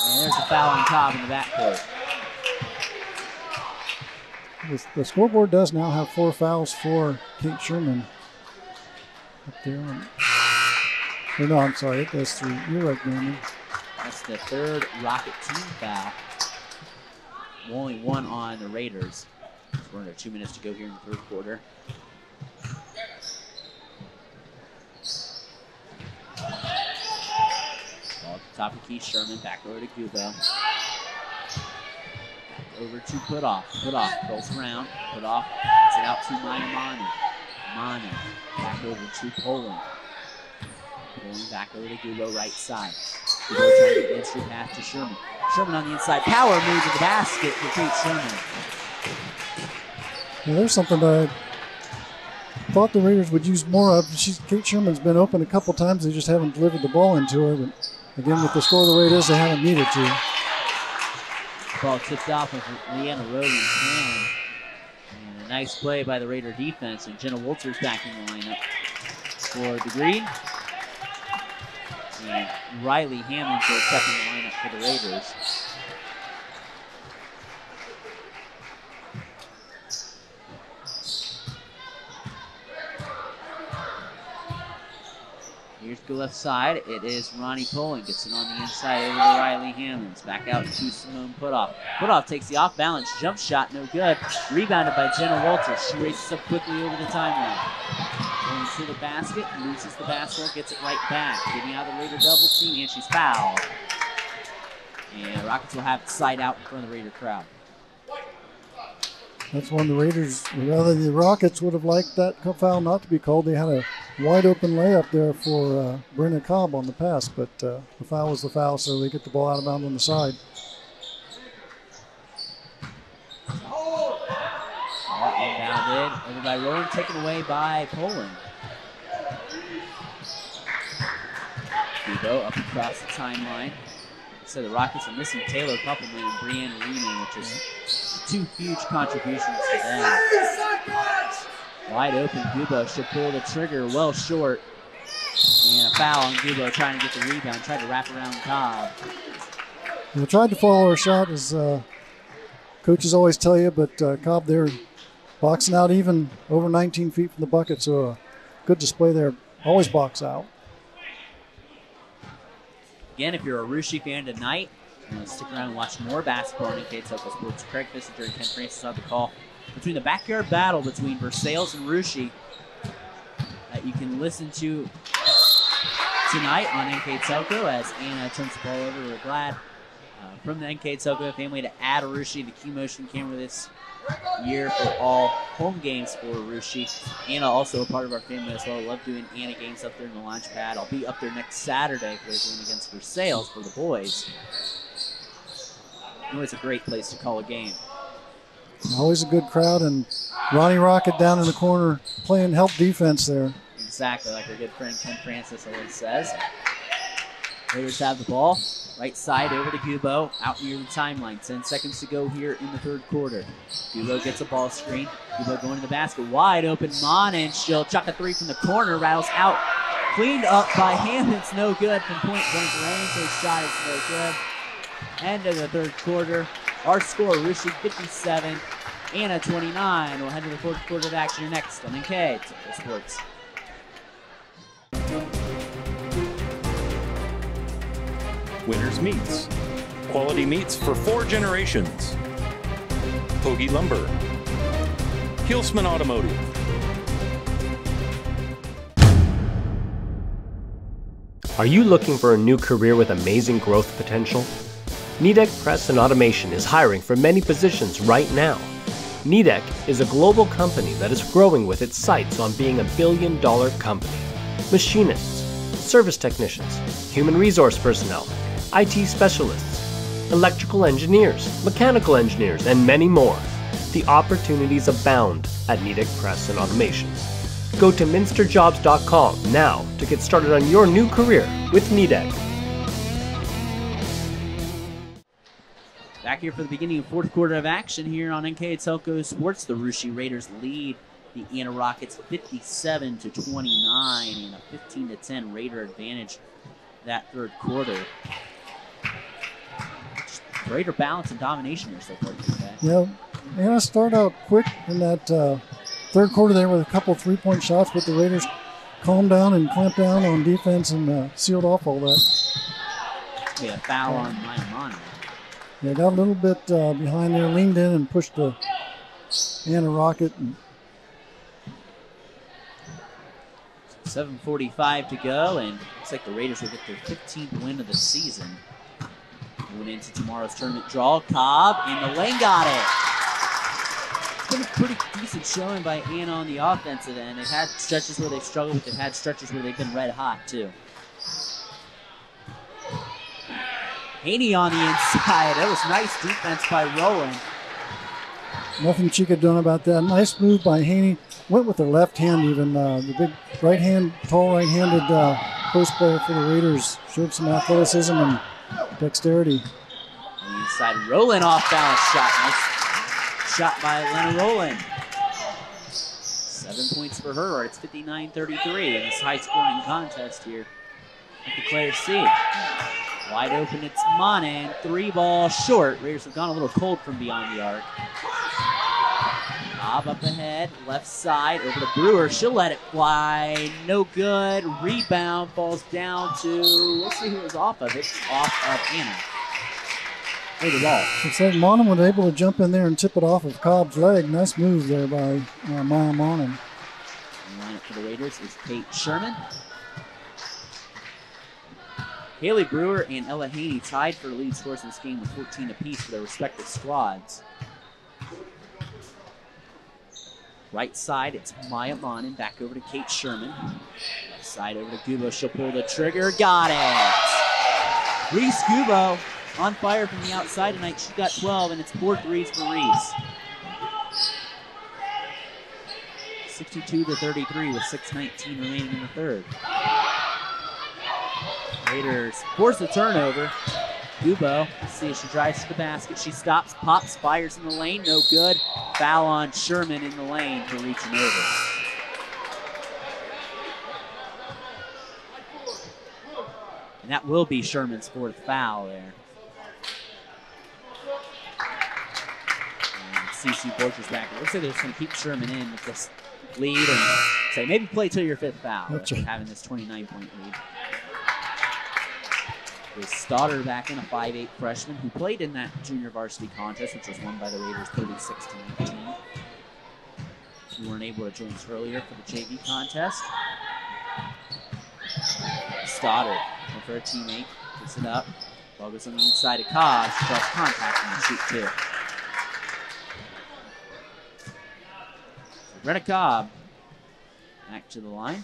And there's a foul on Cobb in the backcourt. The scoreboard does now have 4 fouls for Kate Sherman up there. Or no, I'm sorry, it does 3. You're right, Brandon. That's the third Rocket team foul. Only 1 on the Raiders. We're under 2 minutes to go here in the third quarter. Ball at the top of Keith Sherman, back over to Gubo. Back over to Putoff. Putoff rolls around. Putoff gets it out to Mani. Mani back over to Poland. Poland back over to Gubo, right side. Gubo trying to get the entry pass to Sherman. Sherman on the inside. Power move to the basket for Kate Sherman. Well, there's something that I thought the Raiders would use more of. Kate Sherman's been open a couple times. They just haven't delivered the ball into her. But again, with the score the way it is, they haven't needed to. Ball tipped off of Leanna Rogan's hand. And a nice play by the Raider defense. And Jenna Wolters back in the lineup for the Green. And Riley Hammonds is kept in the lineup for the Raiders. Here's the left side. It is Ronnie Poling. Gets it on the inside over to Riley Hammonds. Back out to Simone Putoff. Putoff takes the off-balance jump shot. No good. Rebounded by Jenna Walters. She races up quickly over the timeline. Going to the basket. Loses the basketball. Gets it right back. Getting out of the Raider double team. And she's fouled. And Rockets will have it side out in front of the Raider crowd. That's one the Raiders, rather the Rockets would have liked that foul not to be called. They had a wide open layup there for Brenna Cobb on the pass, but the foul was the foul, so they get the ball out of bounds on the side. Inbounded over by Rowan, taken away by Poland. Gubo up across the timeline. So the Rockets are missing Taylor Copeland and Brianne Riemann, which is 2 huge contributions to them. Wide open, Gubo should pull the trigger well short. And a foul on Gubo trying to get the rebound, tried to wrap around Cobb. They tried to follow her shot, as coaches always tell you, but Cobb there boxing out even over 19 feet from the bucket, so a good display there. Always box out. Again, if you're a Russia fan tonight, stick around and watch more basketball on NKTelco Sports. Craig Bissinger and Ken Francis have the call between the backyard battle between Versailles and Russia that you can listen to tonight on NKTelco as Anna turns the ball over. We're glad from the NKTelco family to add Russia the key motion camera this year for all home games for Russia. Anna also a part of our family as well. I love doing Anna games up there in the launch pad. I'll be up there next Saturday for the game against Versailles for the boys. It's a great place to call a game. Always a good crowd, and Ronnie Rocket down in the corner playing help defense there. Exactly, like our good friend Ken Francis always says. Raiders have the ball. Right side over to Gubo, out near the timeline. 10 seconds to go here in the third quarter. Gubo gets a ball screen. Gubo going to the basket. Wide open, Mon, and she'll chuck a 3 from the corner. Rattles out. Cleaned up by Hammonds. No good from point-blank range. Her shot is no good. End of the third quarter. Our score, Russia 57, Anna 29. We'll head to the fourth quarter of action next on NKTelco Sports. Winners Meats. Quality meats for 4 generations. Hoagie Lumber. Hilsman Automotive. Are you looking for a new career with amazing growth potential? Nidec Press and Automation is hiring for many positions right now. Nidec is a global company that is growing with its sights on being a billion-dollar company. Machinists, service technicians, human resource personnel, IT specialists. electrical engineers, mechanical engineers, and many more. The opportunities abound at Nidec Press and Automation. Go to minsterjobs.com now to get started on your new career with Nidec. Back here for the beginning of fourth quarter of action here on NKTelco Sports. The Russia Raiders lead the Anna Rockets 57-29 and a 15-10 Raider advantage that third quarter. Just greater balance and domination here so far today. Yeah, Anna started out quick in that third quarter there with a couple 3-point shots, but the Raiders calmed down and clamped down on defense and sealed off all that. Yeah, foul on Mayamani. Yeah, got a little bit behind there, leaned in and pushed the Anna Rocket. 7:45 to go, and looks like the Raiders will get their 15th win of the season. Moving into tomorrow's tournament draw, Cobb in the lane got it. It's been a pretty decent showing by Anna on the offensive end. They've had stretches where they've struggled, but they've had stretches where they've been red hot too. Haney on the inside. That was nice defense by Rowland. Nothing she could have done about that. Nice move by Haney. Went with the left hand even. The big right hand, tall right-handed post player for the Raiders. Showed some athleticism and dexterity. On the inside, Rowland off balance shot. Nice shot by Lena Rowland. 7 points for her. It's 59-33 in this high-scoring contest here at the Claire C. Wide open, it's Monin. 3-ball short. Raiders have gone a little cold from beyond the arc. Cobb up ahead, left side, over to Brewer. She'll let it fly. No good. Rebound falls down to, let's see who was off of it. Off of Anna. Hey, the ball. Looks like Monin was able to jump in there and tip it off of Cobb's leg. Nice move there by Maya Monin. The lineup for the Raiders is Kate Sherman, Haley Brewer and Ella Haney tied for lead scores in this game with 14 apiece for their respective squads. Right side, it's Maya Monin. Back over to Kate Sherman. Left side over to Gubo. She'll pull the trigger. Got it! Reese Gubo on fire from the outside tonight. She got 12, and it's 4 threes for Reese. 62-33 with 6:19 remaining in the third. Raiders force the turnover. Gubo, let's see if she drives to the basket. She stops, pops, fires in the lane. No good. Foul on Sherman in the lane for reaching over. And that will be Sherman's fourth foul there. And CC Borchers back. It looks like they're just going to keep Sherman in with this lead and say maybe play till your fifth foul. That's right. Having this 29-point lead. With Stoddard back in, a 5'8 freshman who played in that junior varsity contest, which was won by the Raiders 36-19. She weren't able to join us earlier for the JV contest. Stoddard, looking for a teammate, puts it up. Ball goes on the inside of Cobb. She draws contact and shoot two. So Brenna Cobb back to the line.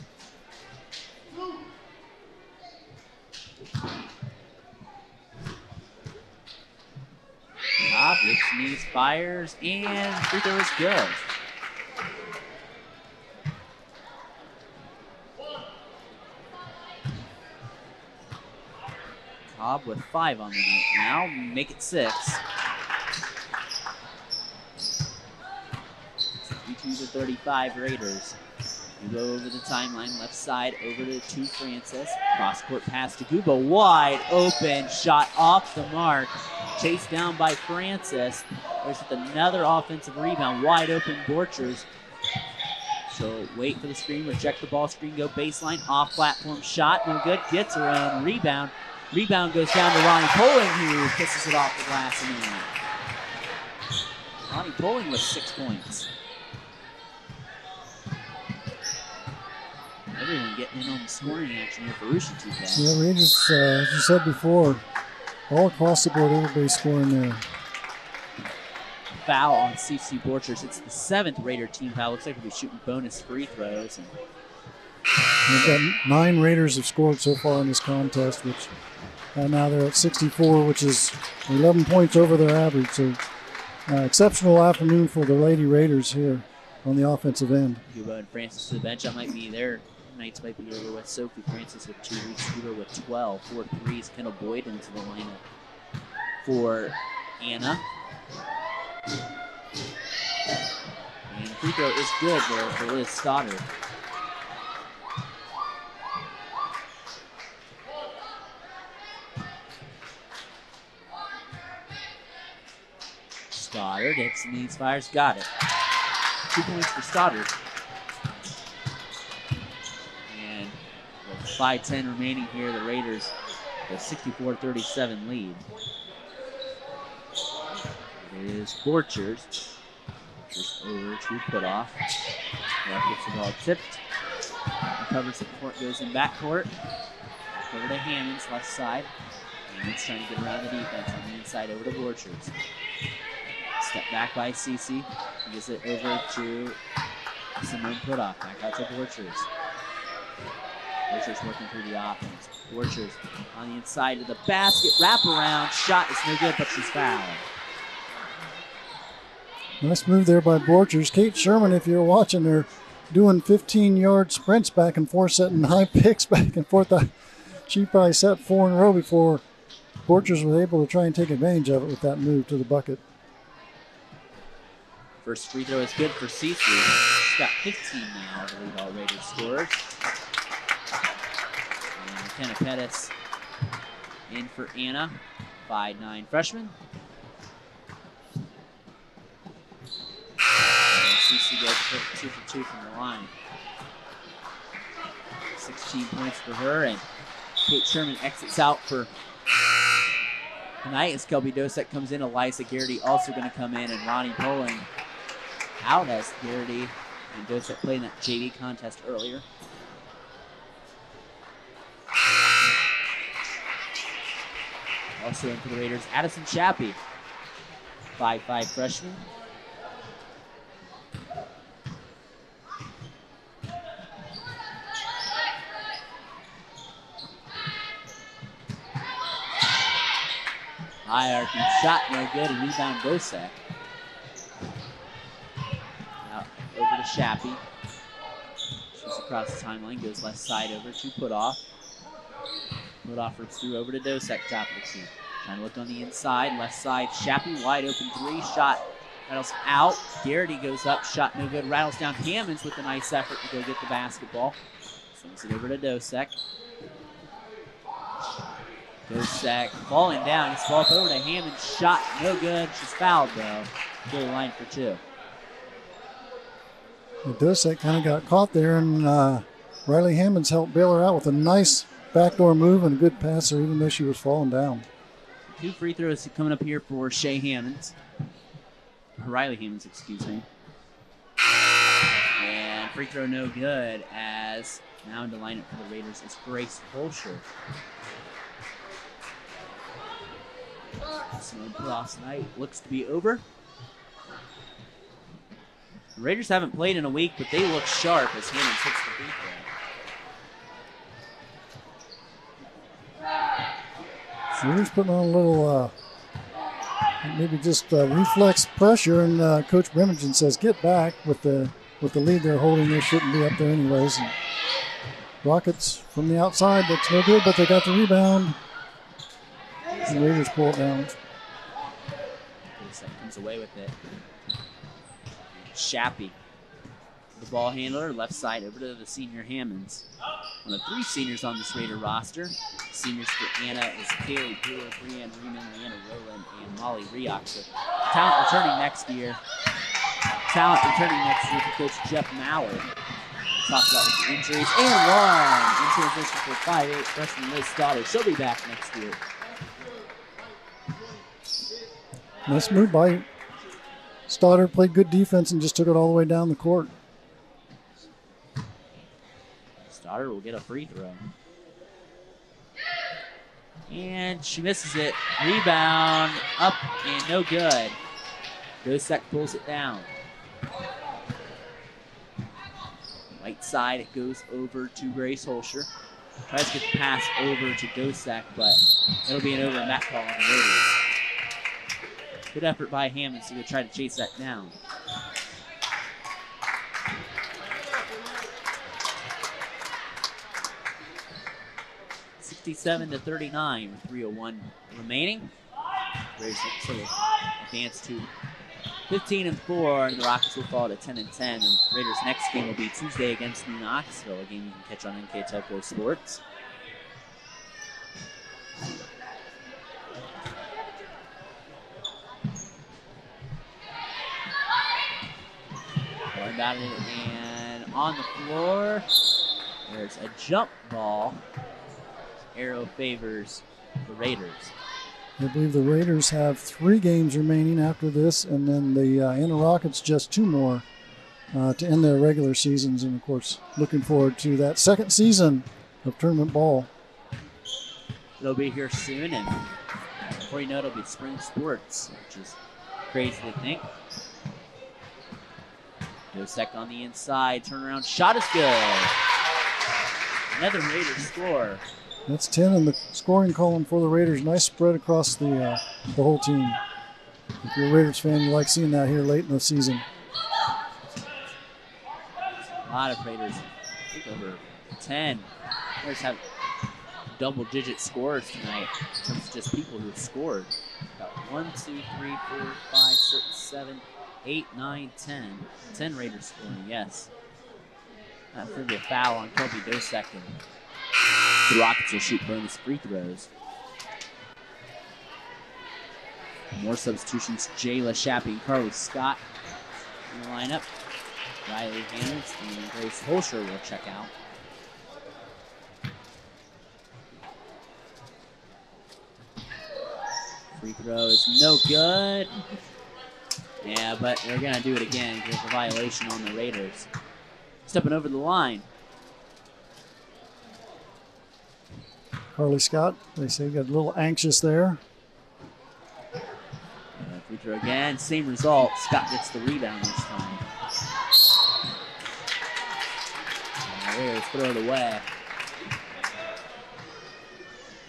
Cobb lifts knees, fires, and free throw is good. Cobb with 5 on the night now, make it 6. 62-35 Raiders. You go over the timeline, left side, over to Francis. Cross-court pass to Gubo, wide open, shot off the mark. Chased down by Francis. There's another offensive rebound, wide open Borchers. So wait for the screen, reject the ball screen, go baseline, off-platform shot, no good, gets her own rebound. Rebound goes down to Ronnie Poling, who kisses it off the glass and in. Ronnie Poling with 6 points. Everyone getting in on the scoring action here for Russia 2K. Yeah, Raiders, as you said before, all across the board, everybody's scoring there. Foul on CC Borchers. It's the 7th Raider team foul. Looks like we'll be shooting bonus free throws. We've got 9 Raiders have scored so far in this contest, which And now they're at 64, which is 11 points over their average. So exceptional afternoon for the Lady Raiders here on the offensive end. Cuba and Francis to the bench. That might be their nights might be over with. Sophie Francis with 2, Reese Cuba with 12. 4 threes. Kendall Boyd into the lineup for Anna. And free throw is good there for Liz Stoddard. Stoddard, Dixon needs fires, got it. 2 points for Stoddard. And with 5:10 remaining here, the Raiders have a 64-37 lead. It is Borchers. Just over to put off. Gets the ball tipped. Recovers the court, goes in backcourt. Over to Hammonds, left side. Hammonds trying to get around the defense on the inside, over to Borchers. Step back by Cece. Gives it over to Simone Putoff. Back out to Borchers. Borchers working through the offense. Borchers on the inside of the basket. Wraparound shot is no good, but she's fouled. Nice move there by Borchers. Kate Sherman, if you're watching, they're doing 15-yard sprints back and forth, setting high picks back and forth. She probably set 4 in a row before Borchers was able to try and take advantage of it with that move to the bucket. First free throw is good for Cece. She's got 15 now, I believe, all Raiders scorers. And McKenna Pettis in for Anna, 5'9" freshman. And Cece goes for 2 for 2 from the line. 16 points for her, and Kate Sherman exits out for tonight as Kelby Dosek comes in. Eliza Garrity also going to come in, and Ronnie Poling out as Garrity and Dosek played in that JV contest earlier. Also in for the Raiders, Addison Chappie, 5'5" freshman. High arcing shot, no good. Rebound Dosek. Now over to Chappie. She's across the timeline, goes left side over to Putoff. Putoff rips through over to Dosek, top of the key. Trying to look on the inside, left side. Chappie, wide open 3, shot rattles out. Garrity goes up, shot no good. Rattles down. Hammonds with a nice effort to go get the basketball. Swings it over to Dosek. Dosek falling down. He's ball over to Hammond. Shot no good. She's fouled though. Go to the line for 2. Dosek kind of got caught there, and Riley Hammonds helped bail her out with a nice backdoor move and a good passer, even though she was falling down. 2 free throws coming up here for Shay Hammonds. Riley Hammonds, excuse me. And free throw no good, as now in the lineup for the Raiders is Grace Holscher. Simone Putoff's night looks to be over. The Raiders haven't played in a week, but they look sharp as Hammonds hits the free throw. So Raiders putting on a little, maybe just reflex pressure, and Coach Bremerton says, "Get back with the lead they're holding. They shouldn't be up there anyways." And Rockets from the outside, that's no good, but they got the rebound. The Raiders pull it down. Comes away with it. Chappie, the ball handler, left side over to the senior Hammonds. One of 3 seniors on this Raider roster. Seniors for Anna is Kaylee Brewer, Brianne Riemann, Leanna Rowland, and Molly Riach. So talent returning next year. For Coach Jeff Mauer. Talked about with the injuries. And one in transition for 5'8" freshman Liz Stoddard. She'll be back next year. Nice move by Stoddard. Played good defense and just took it all the way down the court. Stoddard will get a free throw. And she misses it. Rebound up and no good. Dosek pulls it down. Right side, it goes over to Grace Holscher. Tries to get the pass over to Dosek, but it'll be an over net call on the Raiders. Good effort by Hammonds to try to chase that down. (67-39) with 3:01 remaining. Raiders sort of advance to 15-4, and the Rockets will fall to 10-10. The Raiders' next game will be Tuesday against New Knoxville, a game you can catch on NKTelco Sports. Going about it, and on the floor, there's a jump ball. Arrow favors the Raiders. I believe the Raiders have 3 games remaining after this, and then the Anna Rockets just 2 more to end their regular seasons. And, of course, looking forward to that second season of tournament ball. It'll be here soon, and before you know it, it'll be spring sports, which is crazy to think. Dosek on the inside, turnaround shot is good. Another Raiders score. That's 10 in the scoring column for the Raiders. Nice spread across the whole team. If you're a Raiders fan, you like seeing that here late in the season. A lot of Raiders, I think over 10. Raiders have double-digit scores tonight in terms of just people who have scored. Got 1, 2, 3, 4, 5, 6, 7, 8, 9, 10. 10 Raiders scoring, yes. That's going to be a foul on Kobe Dosek. The Rockets will shoot bonus free throws. More substitutions. Jayla Shappy and Carly Scott in the lineup. Riley Hammonds and Grace Holscher will check out. Free throw is no good. Yeah, but they're going to do it again because there's a violation on the Raiders. Stepping over the line. Carly Scott, they say, got a little anxious there. Free throw again, same result. Scott gets the rebound this time. Raiders throw it away.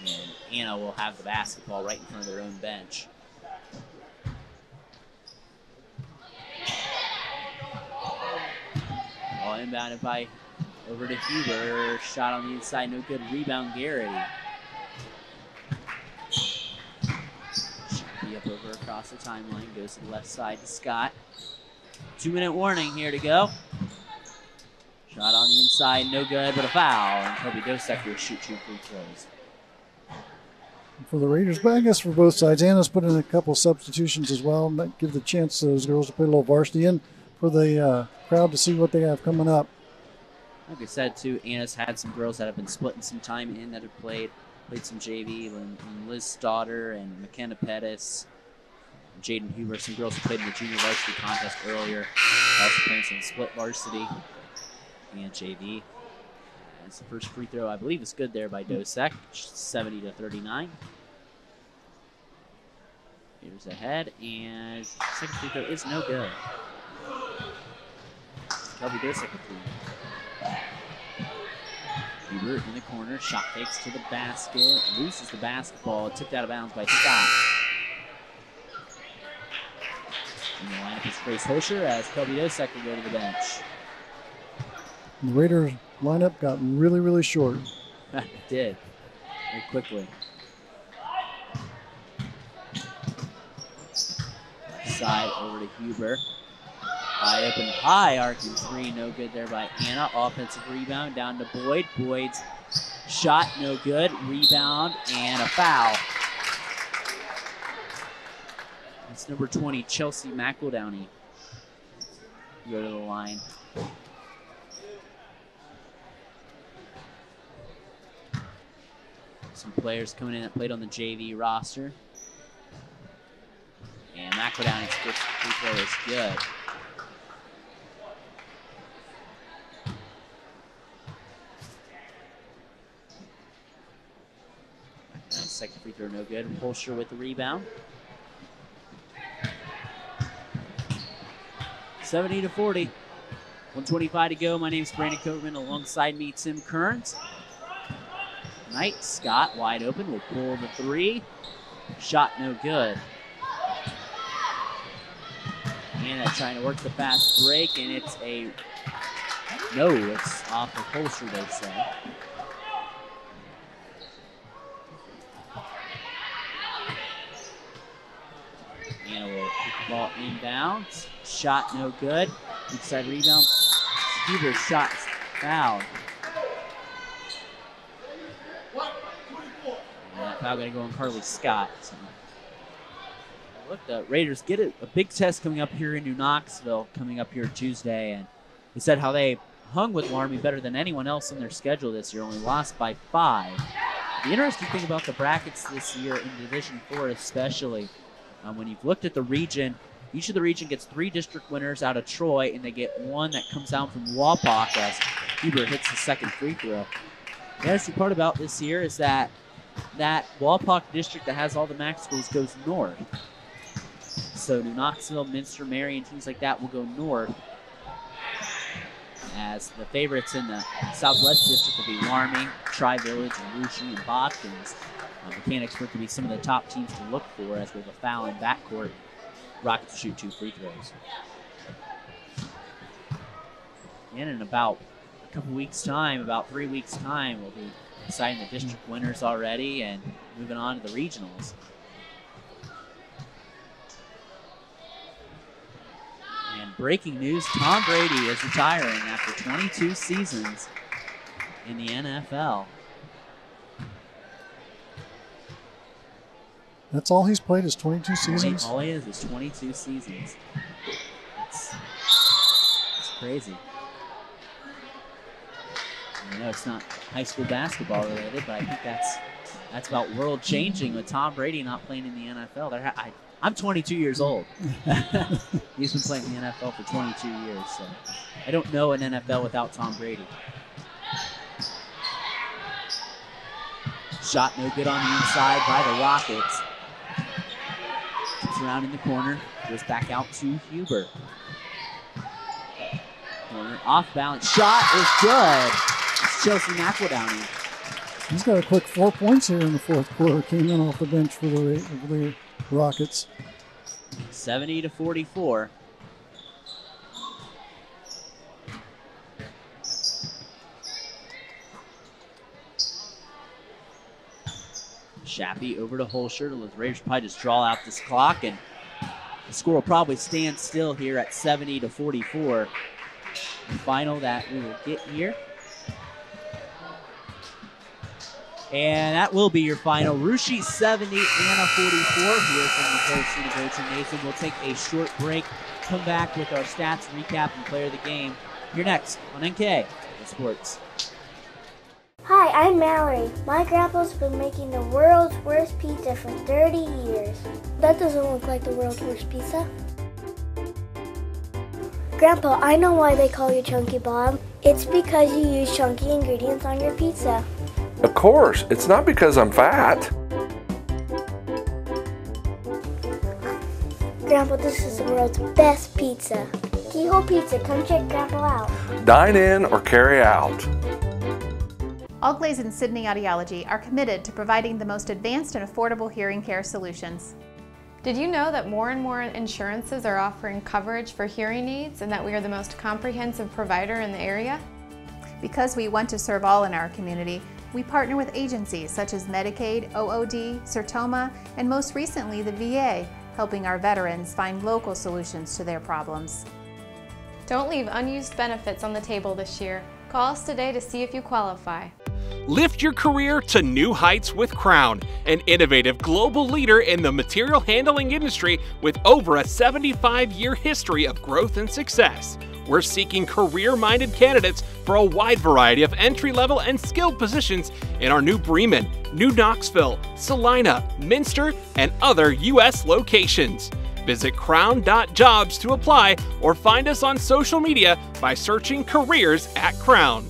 And Anna will have the basketball right in front of their own bench. Ball inbounded by over to Huber. Shot on the inside, no good. Rebound, Garrity. Should be up over across the timeline. Goes to the left side to Scott. 2-minute warning here to go. Shot on the inside, no good, but a foul. And Kobe Dosek will shoot 2 free throws. For the Raiders, but I guess for both sides. Anna's put in a couple substitutions as well. Might give the chance to those girls to play a little varsity in for the crowd to see what they have coming up. Like I said, too, Anna's had some girls that have been splitting some time in that have played some JV, and Liz Stodder and McKenna Pettis, and Jaden Huber, some girls who played in the junior varsity contest earlier, also playing some split varsity and JV. That's the first free throw, I believe, is good there by Dosek, 70-39. Here's ahead, and second free throw is no good. Kelby Dosek with 3. Huber in the corner, shot fakes to the basket, loses the basketball, tipped out of bounds by Scott. In the lineup is Grace Holscher as Kobe Dosek will go to the bench. The Raiders lineup got really, really short. It did, very quickly. Left side over to Huber. Wide open high, arcing 3, no good there by Anna. Offensive rebound down to Boyd. Boyd's shot, no good. Rebound and a foul. It's number 20, Chelsea McEldowney. Go to the line. Some players coming in that played on the JV roster. And McEldowney's first free throw is good. Second free throw, no good. Holscher with the rebound. 70-40. 1:25 to go. My name is Brandon Coverman. Alongside me, Tim Kearns. tonight. Scott wide open will pull the three. Shot no good. Anna trying to work the fast break, and it's it's off the holster, they say. Anna will kick the ball inbounds. Shot no good. Weak side rebound. Huber's shot fouled. And that foul going to go on Carly Scott. So, look, the Raiders get a big test coming up here in New Knoxville, coming up here Tuesday. And they said how they hung with Laramie better than anyone else in their schedule this year, only lost by 5. The interesting thing about the brackets this year in Division 4 especially, when you've looked at the region, each of the region gets 3 district winners out of Troy, and they get 1 that comes down from Wapak as Huber hits the second free throw. The interesting part about this year is that Wapak district that has all the MAC schools goes north. So New Knoxville, Minster, Marion, teams like that will go north, as the favorites in the Southwest district will be Laramie, Tri-Village, and Russia and Botkins. Mechanics prove to be some of the top teams to look for, as we have a foul in backcourt. Rockets will shoot 2 free throws. And in about a couple weeks' time, about 3 weeks' time, we'll be deciding the district winners already and moving on to the regionals. And breaking news, Tom Brady is retiring after 22 seasons in the NFL. That's all he's played is 22 seasons? All he is 22 seasons. It's crazy. I know it's not high school basketball related, but I think that's about world changing with Tom Brady not playing in the NFL. I'm 22 years old. He's been playing in the NFL for 22 years, so I don't know an NFL without Tom Brady. Shot no good on the inside by the Rockets. Comes around in the corner, goes back out to Huber. Corner off balance. Shot is good. It's Chelsea McEldowney. He's got a quick 4 points here in the fourth quarter. Came in off the bench for the Rockets. 70-44. Shappy over to Holscher. The Raiders probably just draw out this clock, and the score will probably stand still here at 70-44. The final that we will get here. And that will be your final. Russia 70, Anna 44 here from the coach University Mason. We'll take a short break, come back with our stats, recap, and player of the game. Here next on NK Sports. Hi, I'm Mallory. My grandpa's been making the world's worst pizza for 30 years. That doesn't look like the world's worst pizza. Grandpa, I know why they call you Chunky Bob. It's because you use chunky ingredients on your pizza. Of course, it's not because I'm fat. Grandpa, this is the world's best pizza. Keyhole Pizza, come check Grandpa out. Dine in or carry out. Allglaze and Sydney Audiology are committed to providing the most advanced and affordable hearing care solutions. Did you know that more and more insurances are offering coverage for hearing needs and that we are the most comprehensive provider in the area? Because we want to serve all in our community, we partner with agencies such as Medicaid, OOD, Sertoma, and most recently the VA, helping our veterans find local solutions to their problems. Don't leave unused benefits on the table this year. Call us today to see if you qualify. Lift your career to new heights with Crown, an innovative global leader in the material handling industry with over a 75-year history of growth and success. We're seeking career-minded candidates for a wide variety of entry-level and skilled positions in our new Bremen, New Knoxville, Salina, Minster, and other U.S. locations. Visit crown.jobs to apply or find us on social media by searching Careers at Crown.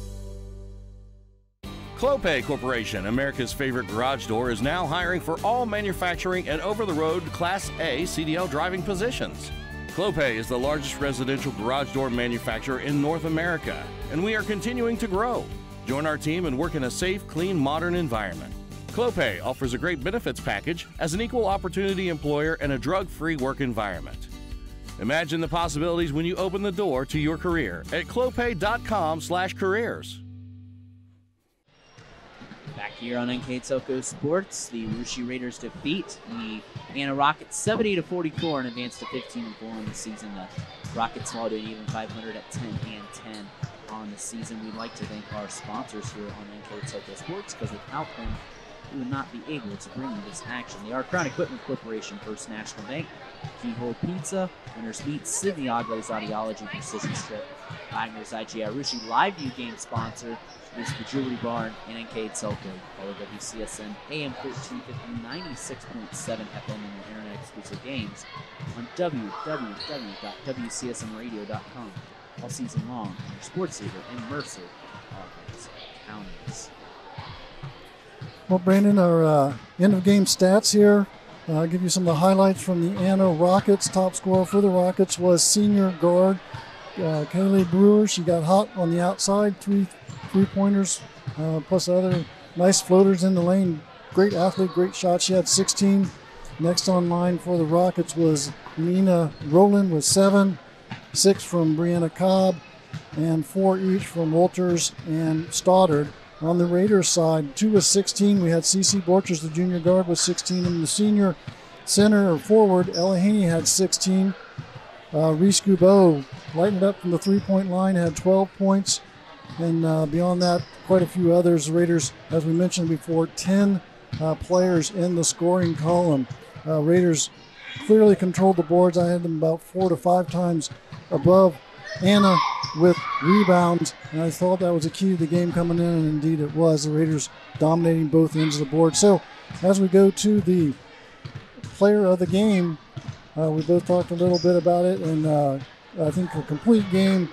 Clopay Corporation, America's favorite garage door, is now hiring for all manufacturing and over-the-road Class A CDL driving positions. Clopay is the largest residential garage door manufacturer in North America, and we are continuing to grow. Join our team and work in a safe, clean, modern environment. Clopay offers a great benefits package as an equal opportunity employer and a drug-free work environment. Imagine the possibilities when you open the door to your career at clopay.com/careers. Back here on NKTelco Sports, the Russia Raiders defeat the Anna Rockets 70-44 and advance to 15-4 on the season. The Rockets fall to an even 500 at 10-10 on the season. We'd like to thank our sponsors here on NKTelco Sports, because without them, we would not be able to bring you this action. They are Crown Equipment Corporation, First National Bank, Keyhole Pizza, Winners Meats, Sidney Ogles Audiology, Precision Strip, Wagner's IGI Russia. Live view game sponsor is the Jewelry Barn and NKTelco. Follow WCSN AM 1350, 96.7 FM in your internet exclusive games on www.wcsnradio.com. All season long, your sports leader in Mercer, Hawkins Counties. Well, Brandon, our end-of-game stats here. I'll give you some of the highlights from the Anna Rockets. Top scorer for the Rockets was senior guard Kaylee Brewer. She got hot on the outside, three-pointers, plus other nice floaters in the lane. Great athlete, great shot. She had 16. Next on line for the Rockets was Nina Rowland with 7, 6 from Brianna Cobb, and 4 each from Walters and Stoddard. On the Raiders side, 2 with 16. We had Cece Borchers, the junior guard, with 16, and the senior center or forward, Ella Haney, had 16. Reese Goubeau lightened up from the three-point line, had 12 points. And beyond that, quite a few others. The Raiders, as we mentioned before, 10 players in the scoring column. Raiders clearly controlled the boards. I had them about 4 to 5 times above Anna with rebounds, and I thought that was a key to the game coming in, and indeed it was. The Raiders dominating both ends of the board. So as we go to the player of the game, we both talked a little bit about it, and I think a complete game,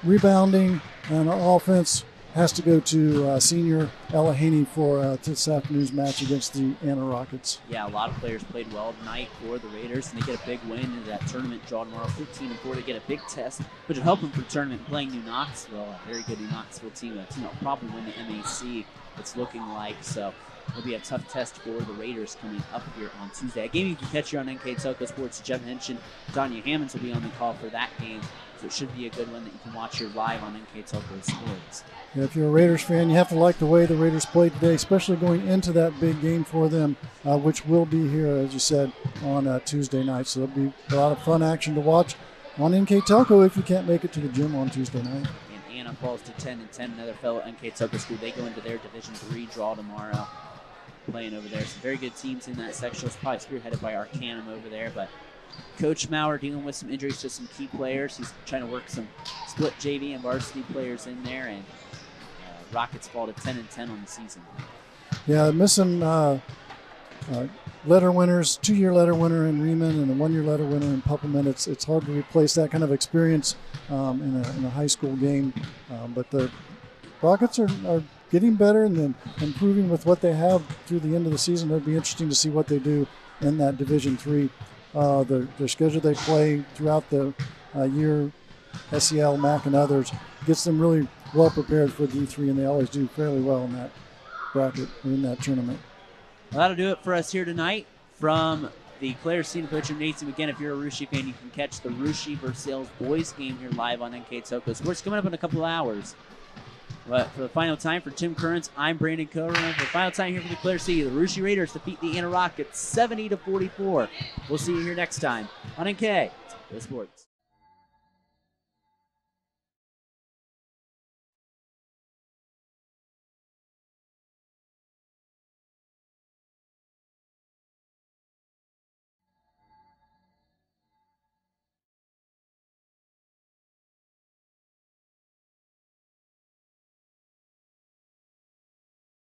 rebounding and offense has to go to senior Ella Haney for this afternoon's match against the Anna Rockets. Yeah, a lot of players played well tonight for the Raiders, and they get a big win in that tournament draw tomorrow, 15-4, to get a big test, which will help them for the tournament playing New Knoxville, a very good New Knoxville team, a team that will probably win the MAC, it's looking like. So it'll be a tough test for the Raiders coming up here on Tuesday. A game you can catch here on NKTelco Sports. Jeff mentioned Danya Hammonds will be on the call for that game, so it should be a good one that you can watch here live on NKTelco Sports. Yeah, if you're a Raiders fan, you have to like the way the Raiders played today, especially going into that big game for them, which will be here, as you said, on Tuesday night. So it'll be a lot of fun action to watch on NKTelco if you can't make it to the gym on Tuesday night. And Anna falls to 10-10, another fellow NKTelco school. They go into their Division III draw tomorrow, playing over there. Some very good teams in that section. It's probably spearheaded by Arcanum over there, but Coach Maurer dealing with some injuries to some key players. He's trying to work some split JV and varsity players in there, and Rockets fall to 10-10 on the season. Yeah, missing letter winners, 2-year letter winner in Riemann and a 1-year letter winner in Puppelman. It's hard to replace that kind of experience in a high school game. But the Rockets are getting better and then improving with what they have through the end of the season. It'll be interesting to see what they do in that Division III. Their schedule they play throughout the year, SEL, MAC, and others, gets them really well prepared for D3, and they always do fairly well in that bracket, in that tournament. Well, that'll do it for us here tonight from the Clare Scene Coach Nathan. Again, if you're a Russia fan, you can catch the Russia Versailles boys game here live on NKTelco Sports coming up in a couple of hours. But for the final time, for Tim Kearns, I'm Brandon Cohen. For the final time here for the Clare City, the Russia Raiders defeat the Anna Rockets 70-44. We'll see you here next time on NKTelco Sports.